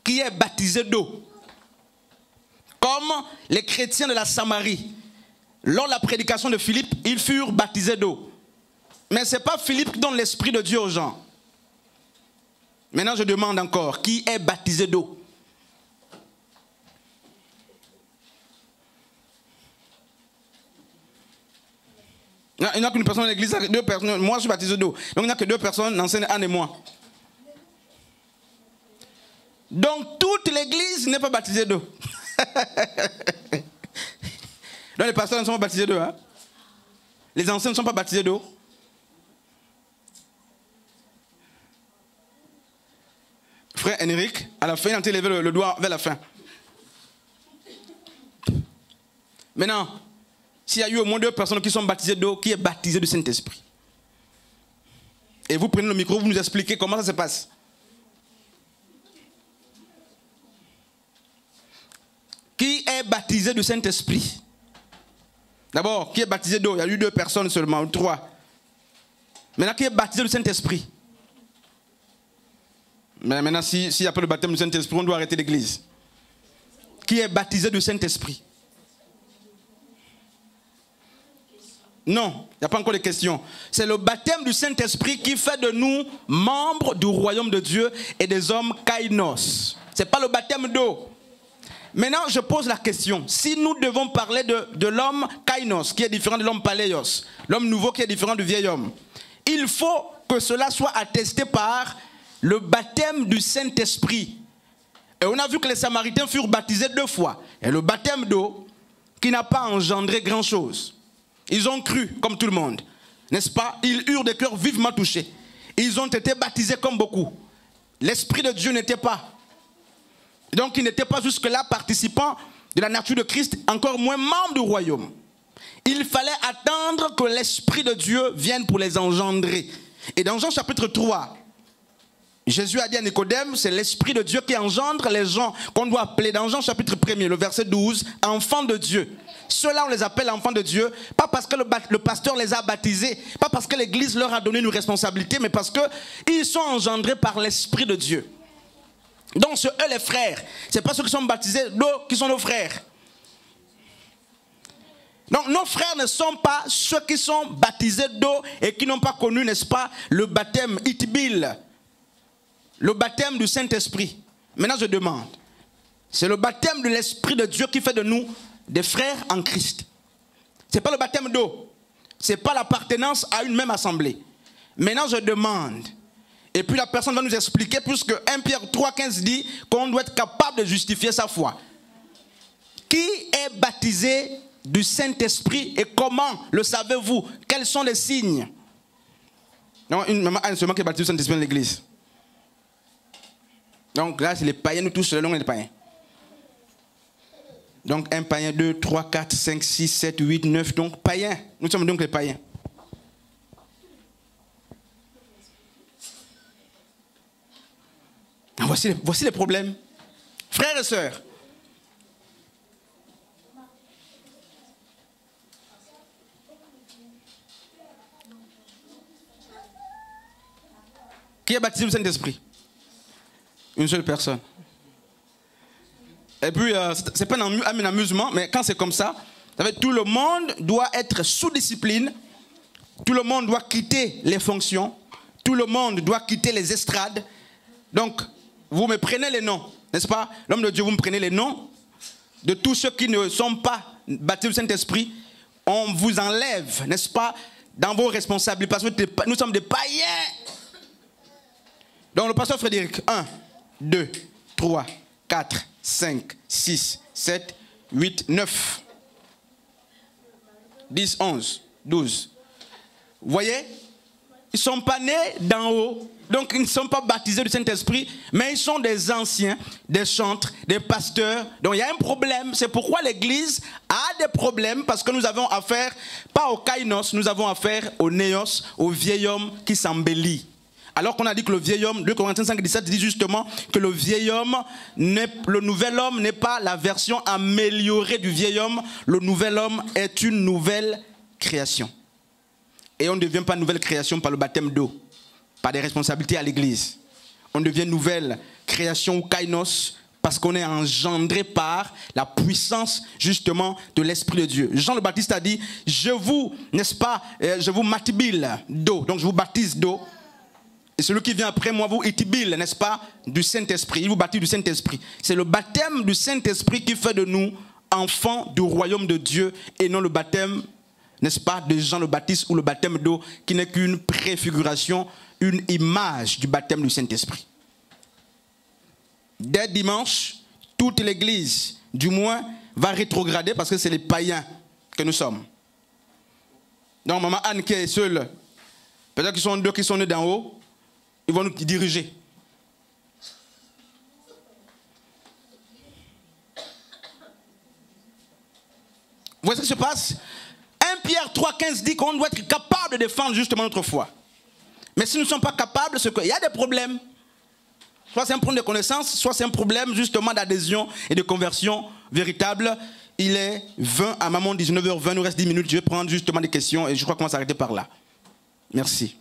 Qui est baptisé d'eau? Comme les chrétiens de la Samarie. Lors de la prédication de Philippe, ils furent baptisés d'eau. Mais ce n'est pas Philippe qui donne l'Esprit de Dieu aux gens. Maintenant, je demande encore, qui est baptisé d'eau? Il n'y a qu'une personne dans l'église, deux personnes. Moi, je suis baptisé d'eau. Donc, il n'y a que deux personnes, l'enseigne Anne et moi. Donc, toute l'église n'est pas baptisée d'eau. Donc, les pasteurs ne sont pas baptisés d'eau. Hein? Les anciens ne sont pas baptisés d'eau. Frère Henrik, à la fin, il a levé le doigt vers la fin. Maintenant, s'il y a eu au moins deux personnes qui sont baptisées d'eau, qui est baptisé du Saint-Esprit? Et vous prenez le micro, vous nous expliquez comment ça se passe. Qui est baptisé du Saint-Esprit? D'abord, qui est baptisé d'eau? Il y a eu deux personnes seulement, ou trois. Maintenant, qui est baptisé du Saint-Esprit? Mais maintenant, s'il n'y a pas le baptême du Saint-Esprit, on doit arrêter l'église. Qui est baptisé du Saint-Esprit? Non, il n'y a pas encore de questions. C'est le baptême du Saint-Esprit qui fait de nous membres du royaume de Dieu et des hommes kainos. Ce n'est pas le baptême d'eau. Maintenant, je pose la question. Si nous devons parler de l'homme kainos, qui est différent de l'homme paléos, l'homme nouveau qui est différent du vieil homme, il faut que cela soit attesté par le baptême du Saint-Esprit. Et on a vu que les Samaritains furent baptisés 2 fois. Et le baptême d'eau, qui n'a pas engendré grand-chose. Ils ont cru, comme tout le monde. N'est-ce pas? Ils eurent des cœurs vivement touchés. Ils ont été baptisés comme beaucoup. L'Esprit de Dieu n'était pas. Donc ils n'étaient pas jusque-là participants de la nature de Christ, encore moins membres du royaume. Il fallait attendre que l'Esprit de Dieu vienne pour les engendrer. Et dans Jean chapitre 3, Jésus a dit à Nicodème, c'est l'Esprit de Dieu qui engendre les gens qu'on doit appeler, dans Jean chapitre 1er, le verset 12, enfants de Dieu. Ceux-là, on les appelle enfants de Dieu, pas parce que le pasteur les a baptisés, pas parce que l'Église leur a donné une responsabilité, mais parce qu'ils sont engendrés par l'Esprit de Dieu. Donc, c'est eux les frères. Ce n'est pas ceux qui sont baptisés d'eau qui sont nos frères. Donc, nos frères ne sont pas ceux qui sont baptisés d'eau et qui n'ont pas connu, n'est-ce pas, le baptême itbil, le baptême du Saint-Esprit. Maintenant, je demande, c'est le baptême de l'Esprit de Dieu qui fait de nous des frères en Christ. Ce n'est pas le baptême d'eau. Ce n'est pas l'appartenance à une même assemblée. Maintenant, je demande, et puis la personne va nous expliquer, puisque 1 Pierre 3,15 dit qu'on doit être capable de justifier sa foi. Qui est baptisé du Saint-Esprit et comment le savez-vous? Quels sont les signes? Non, une maman seulement qui est baptisée du Saint-Esprit dans l'église. Donc là, c'est les païens, nous tous, selon les païens. Donc, 1 païen, 2, 3, 4, 5, 6, 7, 8, 9. Donc, païens. Nous sommes donc les païens. Voici les problèmes. Frères et sœurs. Qui est baptisé du Saint-Esprit? Une seule personne. Et puis, ce n'est pas un amusement, mais quand c'est comme ça, tout le monde doit être sous discipline, tout le monde doit quitter les fonctions, tout le monde doit quitter les estrades. Donc, vous me prenez les noms, n'est-ce pas? L'homme de Dieu, vous me prenez les noms de tous ceux qui ne sont pas baptisés du Saint-Esprit. On vous enlève, n'est-ce pas, dans vos responsabilités, parce que nous sommes des païens. Donc, le pasteur Frédéric, 1, 2, 3, 4, 5, 6, 7, 8, 9, 10, 11, 12. Vous voyez? Ils ne sont pas nés d'en haut. Donc ils ne sont pas baptisés du Saint-Esprit, mais ils sont des anciens, des chantres, des pasteurs. Donc il y a un problème. C'est pourquoi l'Église a des problèmes, parce que nous avons affaire, pas au kainos, nous avons affaire au néos, au vieil homme qui s'embellit. Alors qu'on a dit que le vieil homme, 2 Corinthiens 5, 17 dit justement que le vieil homme, le nouvel homme n'est pas la version améliorée du vieil homme. Le nouvel homme est une nouvelle création. Et on ne devient pas une nouvelle création par le baptême d'eau, par des responsabilités à l'église. on devient nouvelle création ou kainos, parce qu'on est engendré par la puissance justement de l'Esprit de Dieu. Jean le Baptiste a dit, je vous, n'est-ce pas, je vous matibile d'eau, donc je vous baptise d'eau. Et celui qui vient après moi vous itibile, n'est-ce pas, du Saint-Esprit. Il vous baptise du Saint-Esprit. C'est le baptême du Saint-Esprit qui fait de nous enfants du royaume de Dieu et non le baptême, n'est-ce pas, de Jean le Baptiste ou le baptême d'eau qui n'est qu'une préfiguration, une image du baptême du Saint-Esprit. Dès dimanche, toute l'église, du moins, va rétrograder parce que c'est les païens que nous sommes. Donc, maman Anne qui est seule, peut-être qu'ils sont deux qui sont nés d'en haut, ils vont nous diriger. Vous voyez ce qui se passe? 1 Pierre 3,15 dit qu'on doit être capable de défendre justement notre foi. Mais si nous ne sommes pas capables, c'est qu'il y a des problèmes. Soit c'est un problème de connaissance, soit c'est un problème justement d'adhésion et de conversion véritable. Il est 20 à maman 19h20, il nous reste 10 minutes. Je vais prendre justement des questions et je crois qu'on va s'arrêter par là. Merci.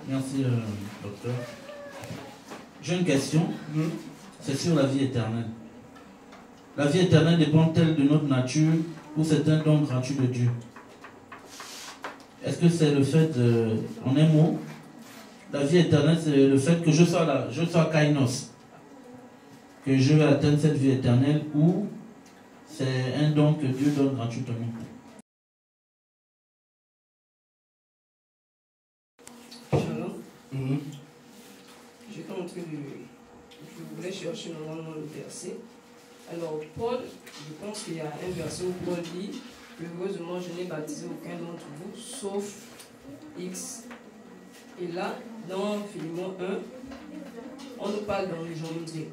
Merci, docteur. J'ai une question. C'est sur la vie éternelle. La vie éternelle dépend-elle de notre nature ou c'est un don gratuit de Dieu? Est-ce que c'est le fait, en un mot, la vie éternelle, c'est le fait que je sois kainos, que je vais atteindre cette vie éternelle, ou c'est un don que Dieu donne gratuitement? J'ai compris, je voulais chercher normalement le verset. Alors, Paul, je pense qu'il y a un verset où Paul dit, heureusement, je n'ai baptisé aucun d'entre vous, sauf X. Et là, dans Philémon 1, on nous parle d'engendrer.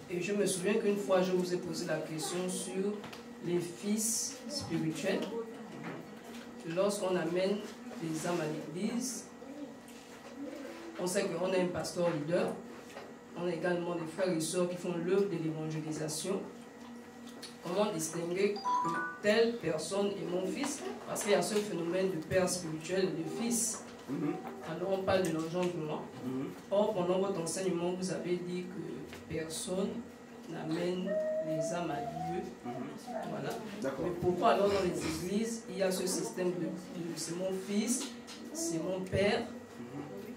Et je me souviens qu'une fois, je vous ai posé la question sur les fils spirituels. Lorsqu'on amène les âmes à l'église, on sait qu'on a un pasteur leader, on a également des frères et sœurs qui font l'œuvre de l'évangélisation. Comment distinguer que telle personne est mon fils? Parce qu'il y a ce phénomène de père spirituel et de fils. Alors on parle de l'engendrement. Or, pendant votre enseignement, vous avez dit que personne n'amène les âmes à Dieu. Voilà. Mais pourquoi alors dans les églises, il y a ce système de c'est mon fils, c'est mon père?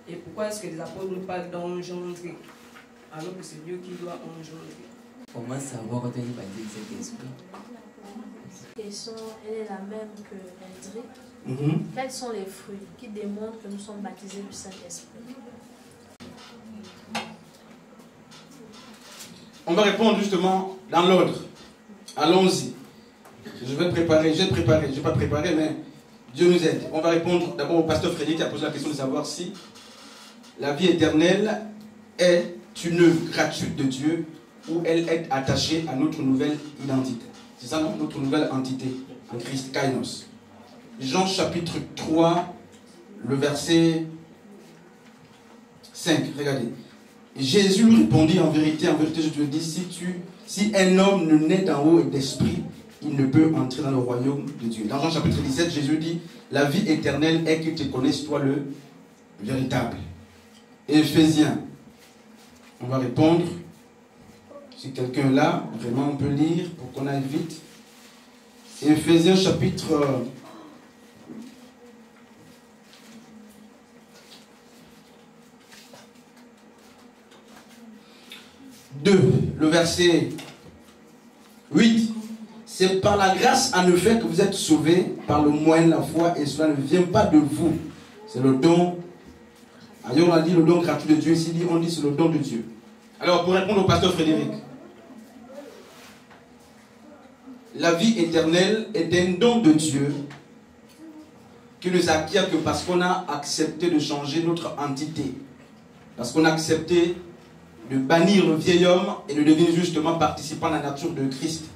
Et pourquoi est-ce que les apôtres nous parlent d'engendrer alors que c'est Dieu qui doit engendrer? Comment savoir quand on est baptisé cet esprit? La question, elle est la même que Hendrik. Quels sont les fruits qui démontrent que nous sommes baptisés du Saint-Esprit? On va répondre justement dans l'ordre. Allons-y. Je vais préparer, je n'ai pas préparé, mais Dieu nous aide. On va répondre d'abord au pasteur Frédéric qui a posé la question de savoir si la vie éternelle est une œuvre gratuite de Dieu ou elle est attachée à notre nouvelle identité. C'est ça, non? Notre nouvelle entité en Christ, Kainos. Jean chapitre 3, le verset 5. Regardez. Jésus lui répondit, en vérité, je te le dis, si un homme ne naît d'en haut et d'esprit, il ne peut entrer dans le royaume de Dieu. Dans Jean chapitre 17, Jésus dit, la vie éternelle est qu'ils te connaissent, toi le véritable. Et Éphésiens, on va répondre. Si quelqu'un est là, vraiment on peut lire pour qu'on aille vite. Éphésiens chapitre 2, le verset 8. C'est par la grâce en effet que vous êtes sauvés par le moyen de la foi, et cela ne vient pas de vous. C'est le don. Ailleurs on a dit le don gratuit de Dieu, ici on dit c'est le don de Dieu. Alors pour répondre au pasteur Frédéric, la vie éternelle est un don de Dieu qui ne s'acquiert que parce qu'on a accepté de changer notre entité. Parce qu'on a accepté de bannir le vieil homme et de devenir justement participant à la nature de Christ.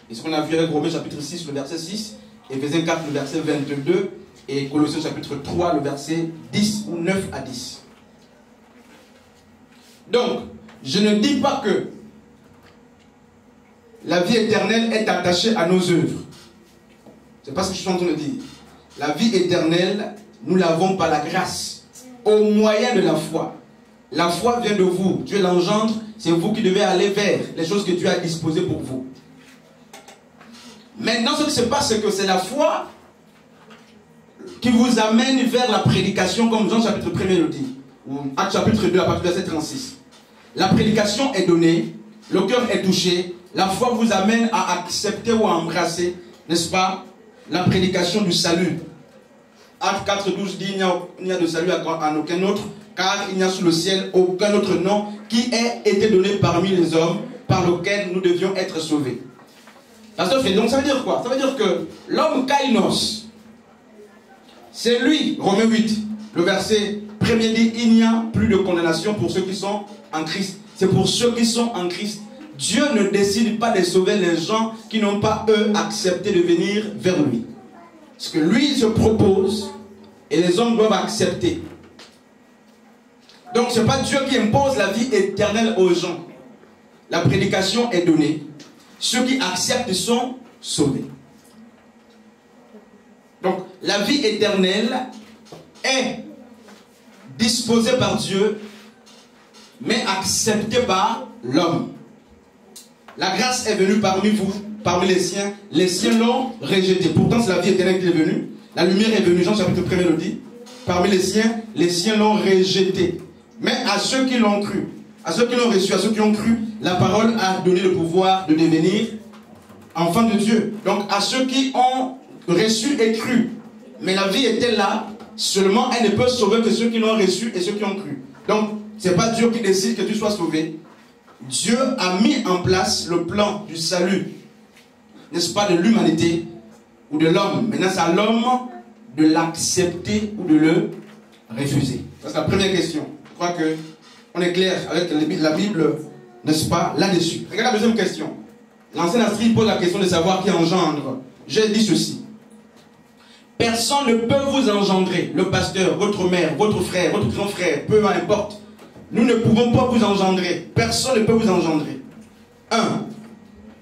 Et ce qu'on a vu avec Romains chapitre 6, le verset 6, Éphésiens 4, le verset 22, et Colossiens chapitre 3, le verset 10 ou 9 à 10. Donc, je ne dis pas que la vie éternelle est attachée à nos œuvres. C'est pas ce que je suis en train de dire. La vie éternelle, nous l'avons par la grâce, au moyen de la foi. La foi vient de vous. Dieu l'engendre, c'est vous qui devez aller vers les choses que Dieu a disposées pour vous. Maintenant, ce qui se passe, c'est que c'est la foi qui vous amène vers la prédication, comme Jean chapitre 1 le dit, ou Actes chapitre 2, à partir du verset 36. La prédication est donnée, le cœur est touché, la foi vous amène à accepter ou à embrasser, n'est-ce pas, la prédication du salut. Actes 4, 12 dit, il n'y a de salut en aucun autre, car il n'y a sous le ciel aucun autre nom qui ait été donné parmi les hommes par lequel nous devions être sauvés. Donc ça veut dire quoi? Ça veut dire que l'homme kainos, c'est lui, Romains 8, le verset 1er dit, il n'y a plus de condamnation pour ceux qui sont en Christ. C'est pour ceux qui sont en Christ. Dieu ne décide pas de sauver les gens qui n'ont pas, eux, accepté de venir vers lui. Ce que lui se propose, et les hommes doivent accepter. Donc ce n'est pas Dieu qui impose la vie éternelle aux gens. La prédication est donnée. Ceux qui acceptent sont sauvés. Donc la vie éternelle est disposée par Dieu, mais acceptée par l'homme. La grâce est venue parmi vous, parmi les siens l'ont rejetée. Pourtant c'est la vie éternelle qui est venue. La lumière est venue, Jean chapitre 1 le dit. Parmi les siens l'ont rejetée. Mais à ceux qui l'ont cru, à ceux qui l'ont reçu, à ceux qui ont cru, la parole a donné le pouvoir de devenir enfants de Dieu. Donc à ceux qui ont reçu et cru, mais la vie était là, seulement elle ne peut sauver que ceux qui l'ont reçu et ceux qui ont cru. Donc ce n'est pas Dieu qui décide que tu sois sauvé. Dieu a mis en place le plan du salut, n'est-ce pas, de l'humanité ou de l'homme. Maintenant c'est à l'homme de l'accepter ou de le refuser. Ça c'est la première question. Je crois qu'on est clair avec la Bible, n'est-ce pas, là-dessus. Regardez la deuxième question. L'ancien Astrid pose la question de savoir qui engendre. J'ai dit ceci. Personne ne peut vous engendrer, le pasteur, votre mère, votre frère, votre grand frère, peu importe. Nous ne pouvons pas vous engendrer. Personne ne peut vous engendrer.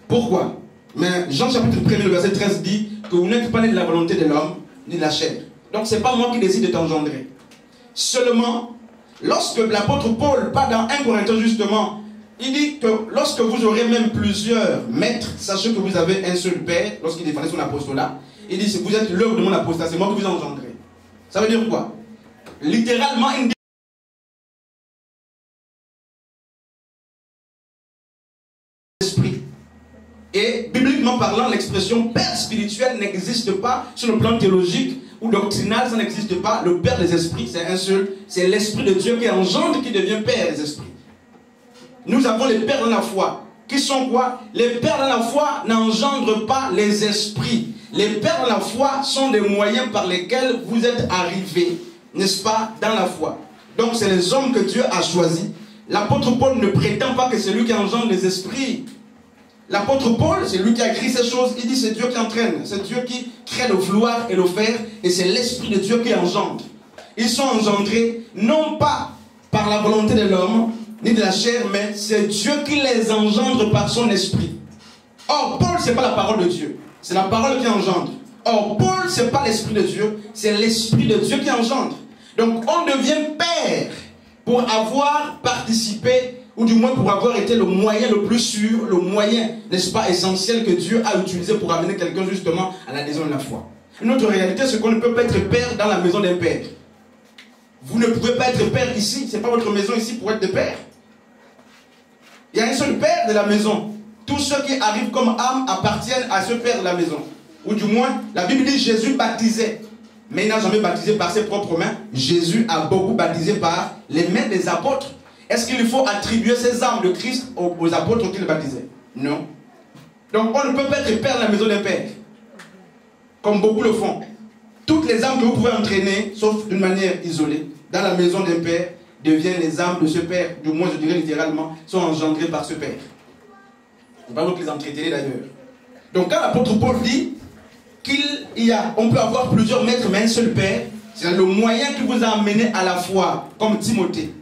Pourquoi? Mais Jean chapitre 1, le verset 13 dit que vous n'êtes pas né de la volonté de l'homme, ni de la chair. Donc ce n'est pas moi qui décide de t'engendrer. Seulement, lorsque l'apôtre Paul parle dans 1 Corinthiens justement, il dit que lorsque vous aurez même plusieurs maîtres, sachez que vous avez un seul père, lorsqu'il défendait son apostolat, il dit, vous êtes l'œuvre de mon apostolat, c'est moi qui vous engendrez. Ça veut dire quoi? Littéralement, il dit esprit. Et bibliquement parlant, l'expression père spirituel n'existe pas sur le plan théologique ou doctrinal, ça n'existe pas. Le père des esprits, c'est un seul, c'est l'esprit de Dieu qui engendre, qui devient père des esprits. Nous avons les pères dans la foi. Qui sont quoi? Les pères dans la foi n'engendrent pas les esprits. Les pères dans la foi sont des moyens par lesquels vous êtes arrivés, n'est-ce pas, dans la foi. Donc c'est les hommes que Dieu a choisis. L'apôtre Paul ne prétend pas que c'est lui qui engendre les esprits. L'apôtre Paul, c'est lui qui a écrit ces choses. Il dit c'est Dieu qui entraîne. C'est Dieu qui crée le vouloir et le faire. Et c'est l'esprit de Dieu qui engendre. Ils sont engendrés non pas par la volonté de l'homme, ni de la chair, mais c'est Dieu qui les engendre par son esprit. Or, Paul, ce n'est pas la parole de Dieu. C'est la parole qui engendre. Or, Paul, ce n'est pas l'Esprit de Dieu, c'est l'Esprit de Dieu qui engendre. Donc, on devient père pour avoir participé, ou du moins pour avoir été le moyen le plus sûr, le moyen, n'est-ce pas, essentiel que Dieu a utilisé pour amener quelqu'un justement à l'adhésion de la foi. Une autre réalité, c'est qu'on ne peut pas être père dans la maison d'un père. Vous ne pouvez pas être père ici, ce n'est pas votre maison ici pour être de père. Il y a un seul père de la maison. Tous ceux qui arrivent comme âme appartiennent à ce père de la maison. Ou du moins, la Bible dit Jésus baptisait. Mais il n'a jamais baptisé par ses propres mains. Jésus a beaucoup baptisé par les mains des apôtres. Est-ce qu'il faut attribuer ces âmes de Christ aux apôtres qui le baptisaient? Non. Donc on ne peut pas être père dans la maison d'un père. Comme beaucoup le font. Toutes les âmes que vous pouvez entraîner, sauf d'une manière isolée, dans la maison d'un père, deviennent les âmes de ce père. Du moins, je dirais littéralement, sont engendrées par ce père. C'est pas vous qui les entretenez d'ailleurs. Donc quand l'apôtre Paul dit on peut avoir plusieurs maîtres, mais un seul père, c'est le moyen qui vous a amené à la foi, comme Timothée.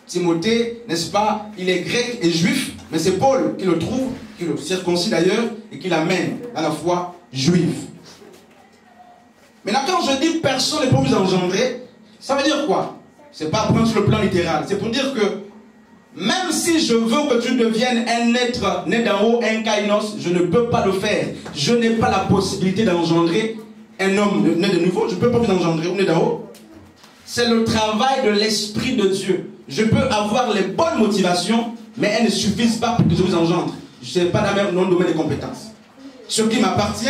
Timothée, n'est-ce pas, il est grec et juif, mais c'est Paul qui le trouve, qui le circoncis d'ailleurs, et qui l'amène à la foi juive. Maintenant, quand je dis personne ne peut vous engendrer, ça veut dire quoi? C'est pas prendre sur le plan littéral, c'est pour dire que même si je veux que tu deviennes un être né d'en haut, un kainos, je ne peux pas le faire. Je n'ai pas la possibilité d'engendrer un homme né de nouveau. Je ne peux pas vous engendrer, né d'en haut. C'est le travail de l'Esprit de Dieu. Je peux avoir les bonnes motivations, mais elles ne suffisent pas pour que je vous engendre. Je n'ai pas la même domaine de compétences. Ce qui m'appartient,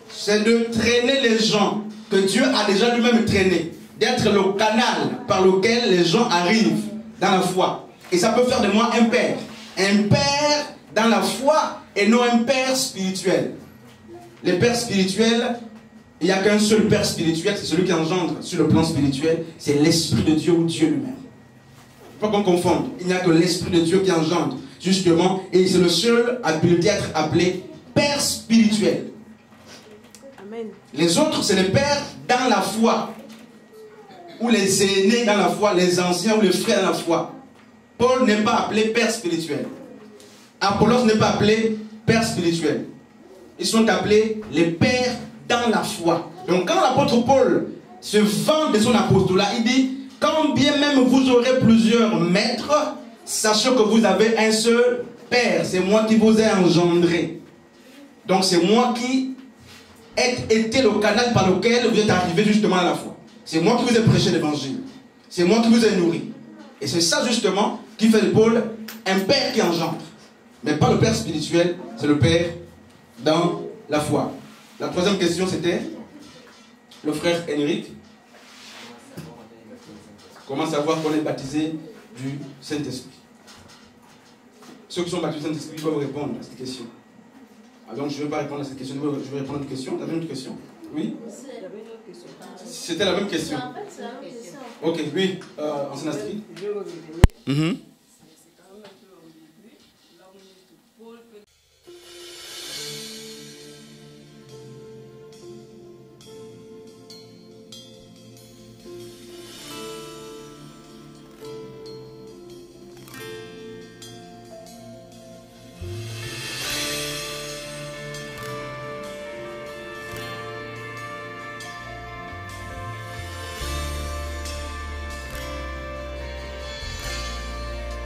c'est de traîner les gens que Dieu a déjà lui-même traînés. D'être le canal par lequel les gens arrivent dans la foi. Et ça peut faire de moi un père. Un père dans la foi et non un père spirituel. Les pères spirituels, il n'y a qu'un seul père spirituel, c'est celui qui engendre sur le plan spirituel, c'est l'Esprit de Dieu ou Dieu lui-même. Il ne faut pas qu'on confonde. Il n'y a que l'Esprit de Dieu qui engendre, justement, et c'est le seul à être appelé père spirituel. Amen. Les autres, c'est les pères dans la foi, ou les aînés dans la foi, les anciens ou les frères dans la foi. Paul n'est pas appelé père spirituel. Apollos n'est pas appelé père spirituel. Ils sont appelés les pères dans la foi. Donc quand l'apôtre Paul se vante de son apostolat, il dit, quand bien même vous aurez plusieurs maîtres, sachez que vous avez un seul père. C'est moi qui vous ai engendré. Donc c'est moi qui ai été le canal par lequel vous êtes arrivé justement à la foi. C'est moi qui vous ai prêché l'évangile. C'est moi qui vous ai nourri. Et c'est ça justement qui fait de Paul un père qui engendre. Mais pas le père spirituel, c'est le père dans la foi. La troisième question c'était le frère Henrik. Comment savoir qu'on est baptisé du Saint-Esprit? Ceux qui sont baptisés du Saint-Esprit doivent répondre à cette question. Alors je ne vais pas répondre à cette question, je vais répondre à une question. Tu avais une autre question? Oui? C'était la même question. Ok, oui, ancien Astrid. Je vais revenir.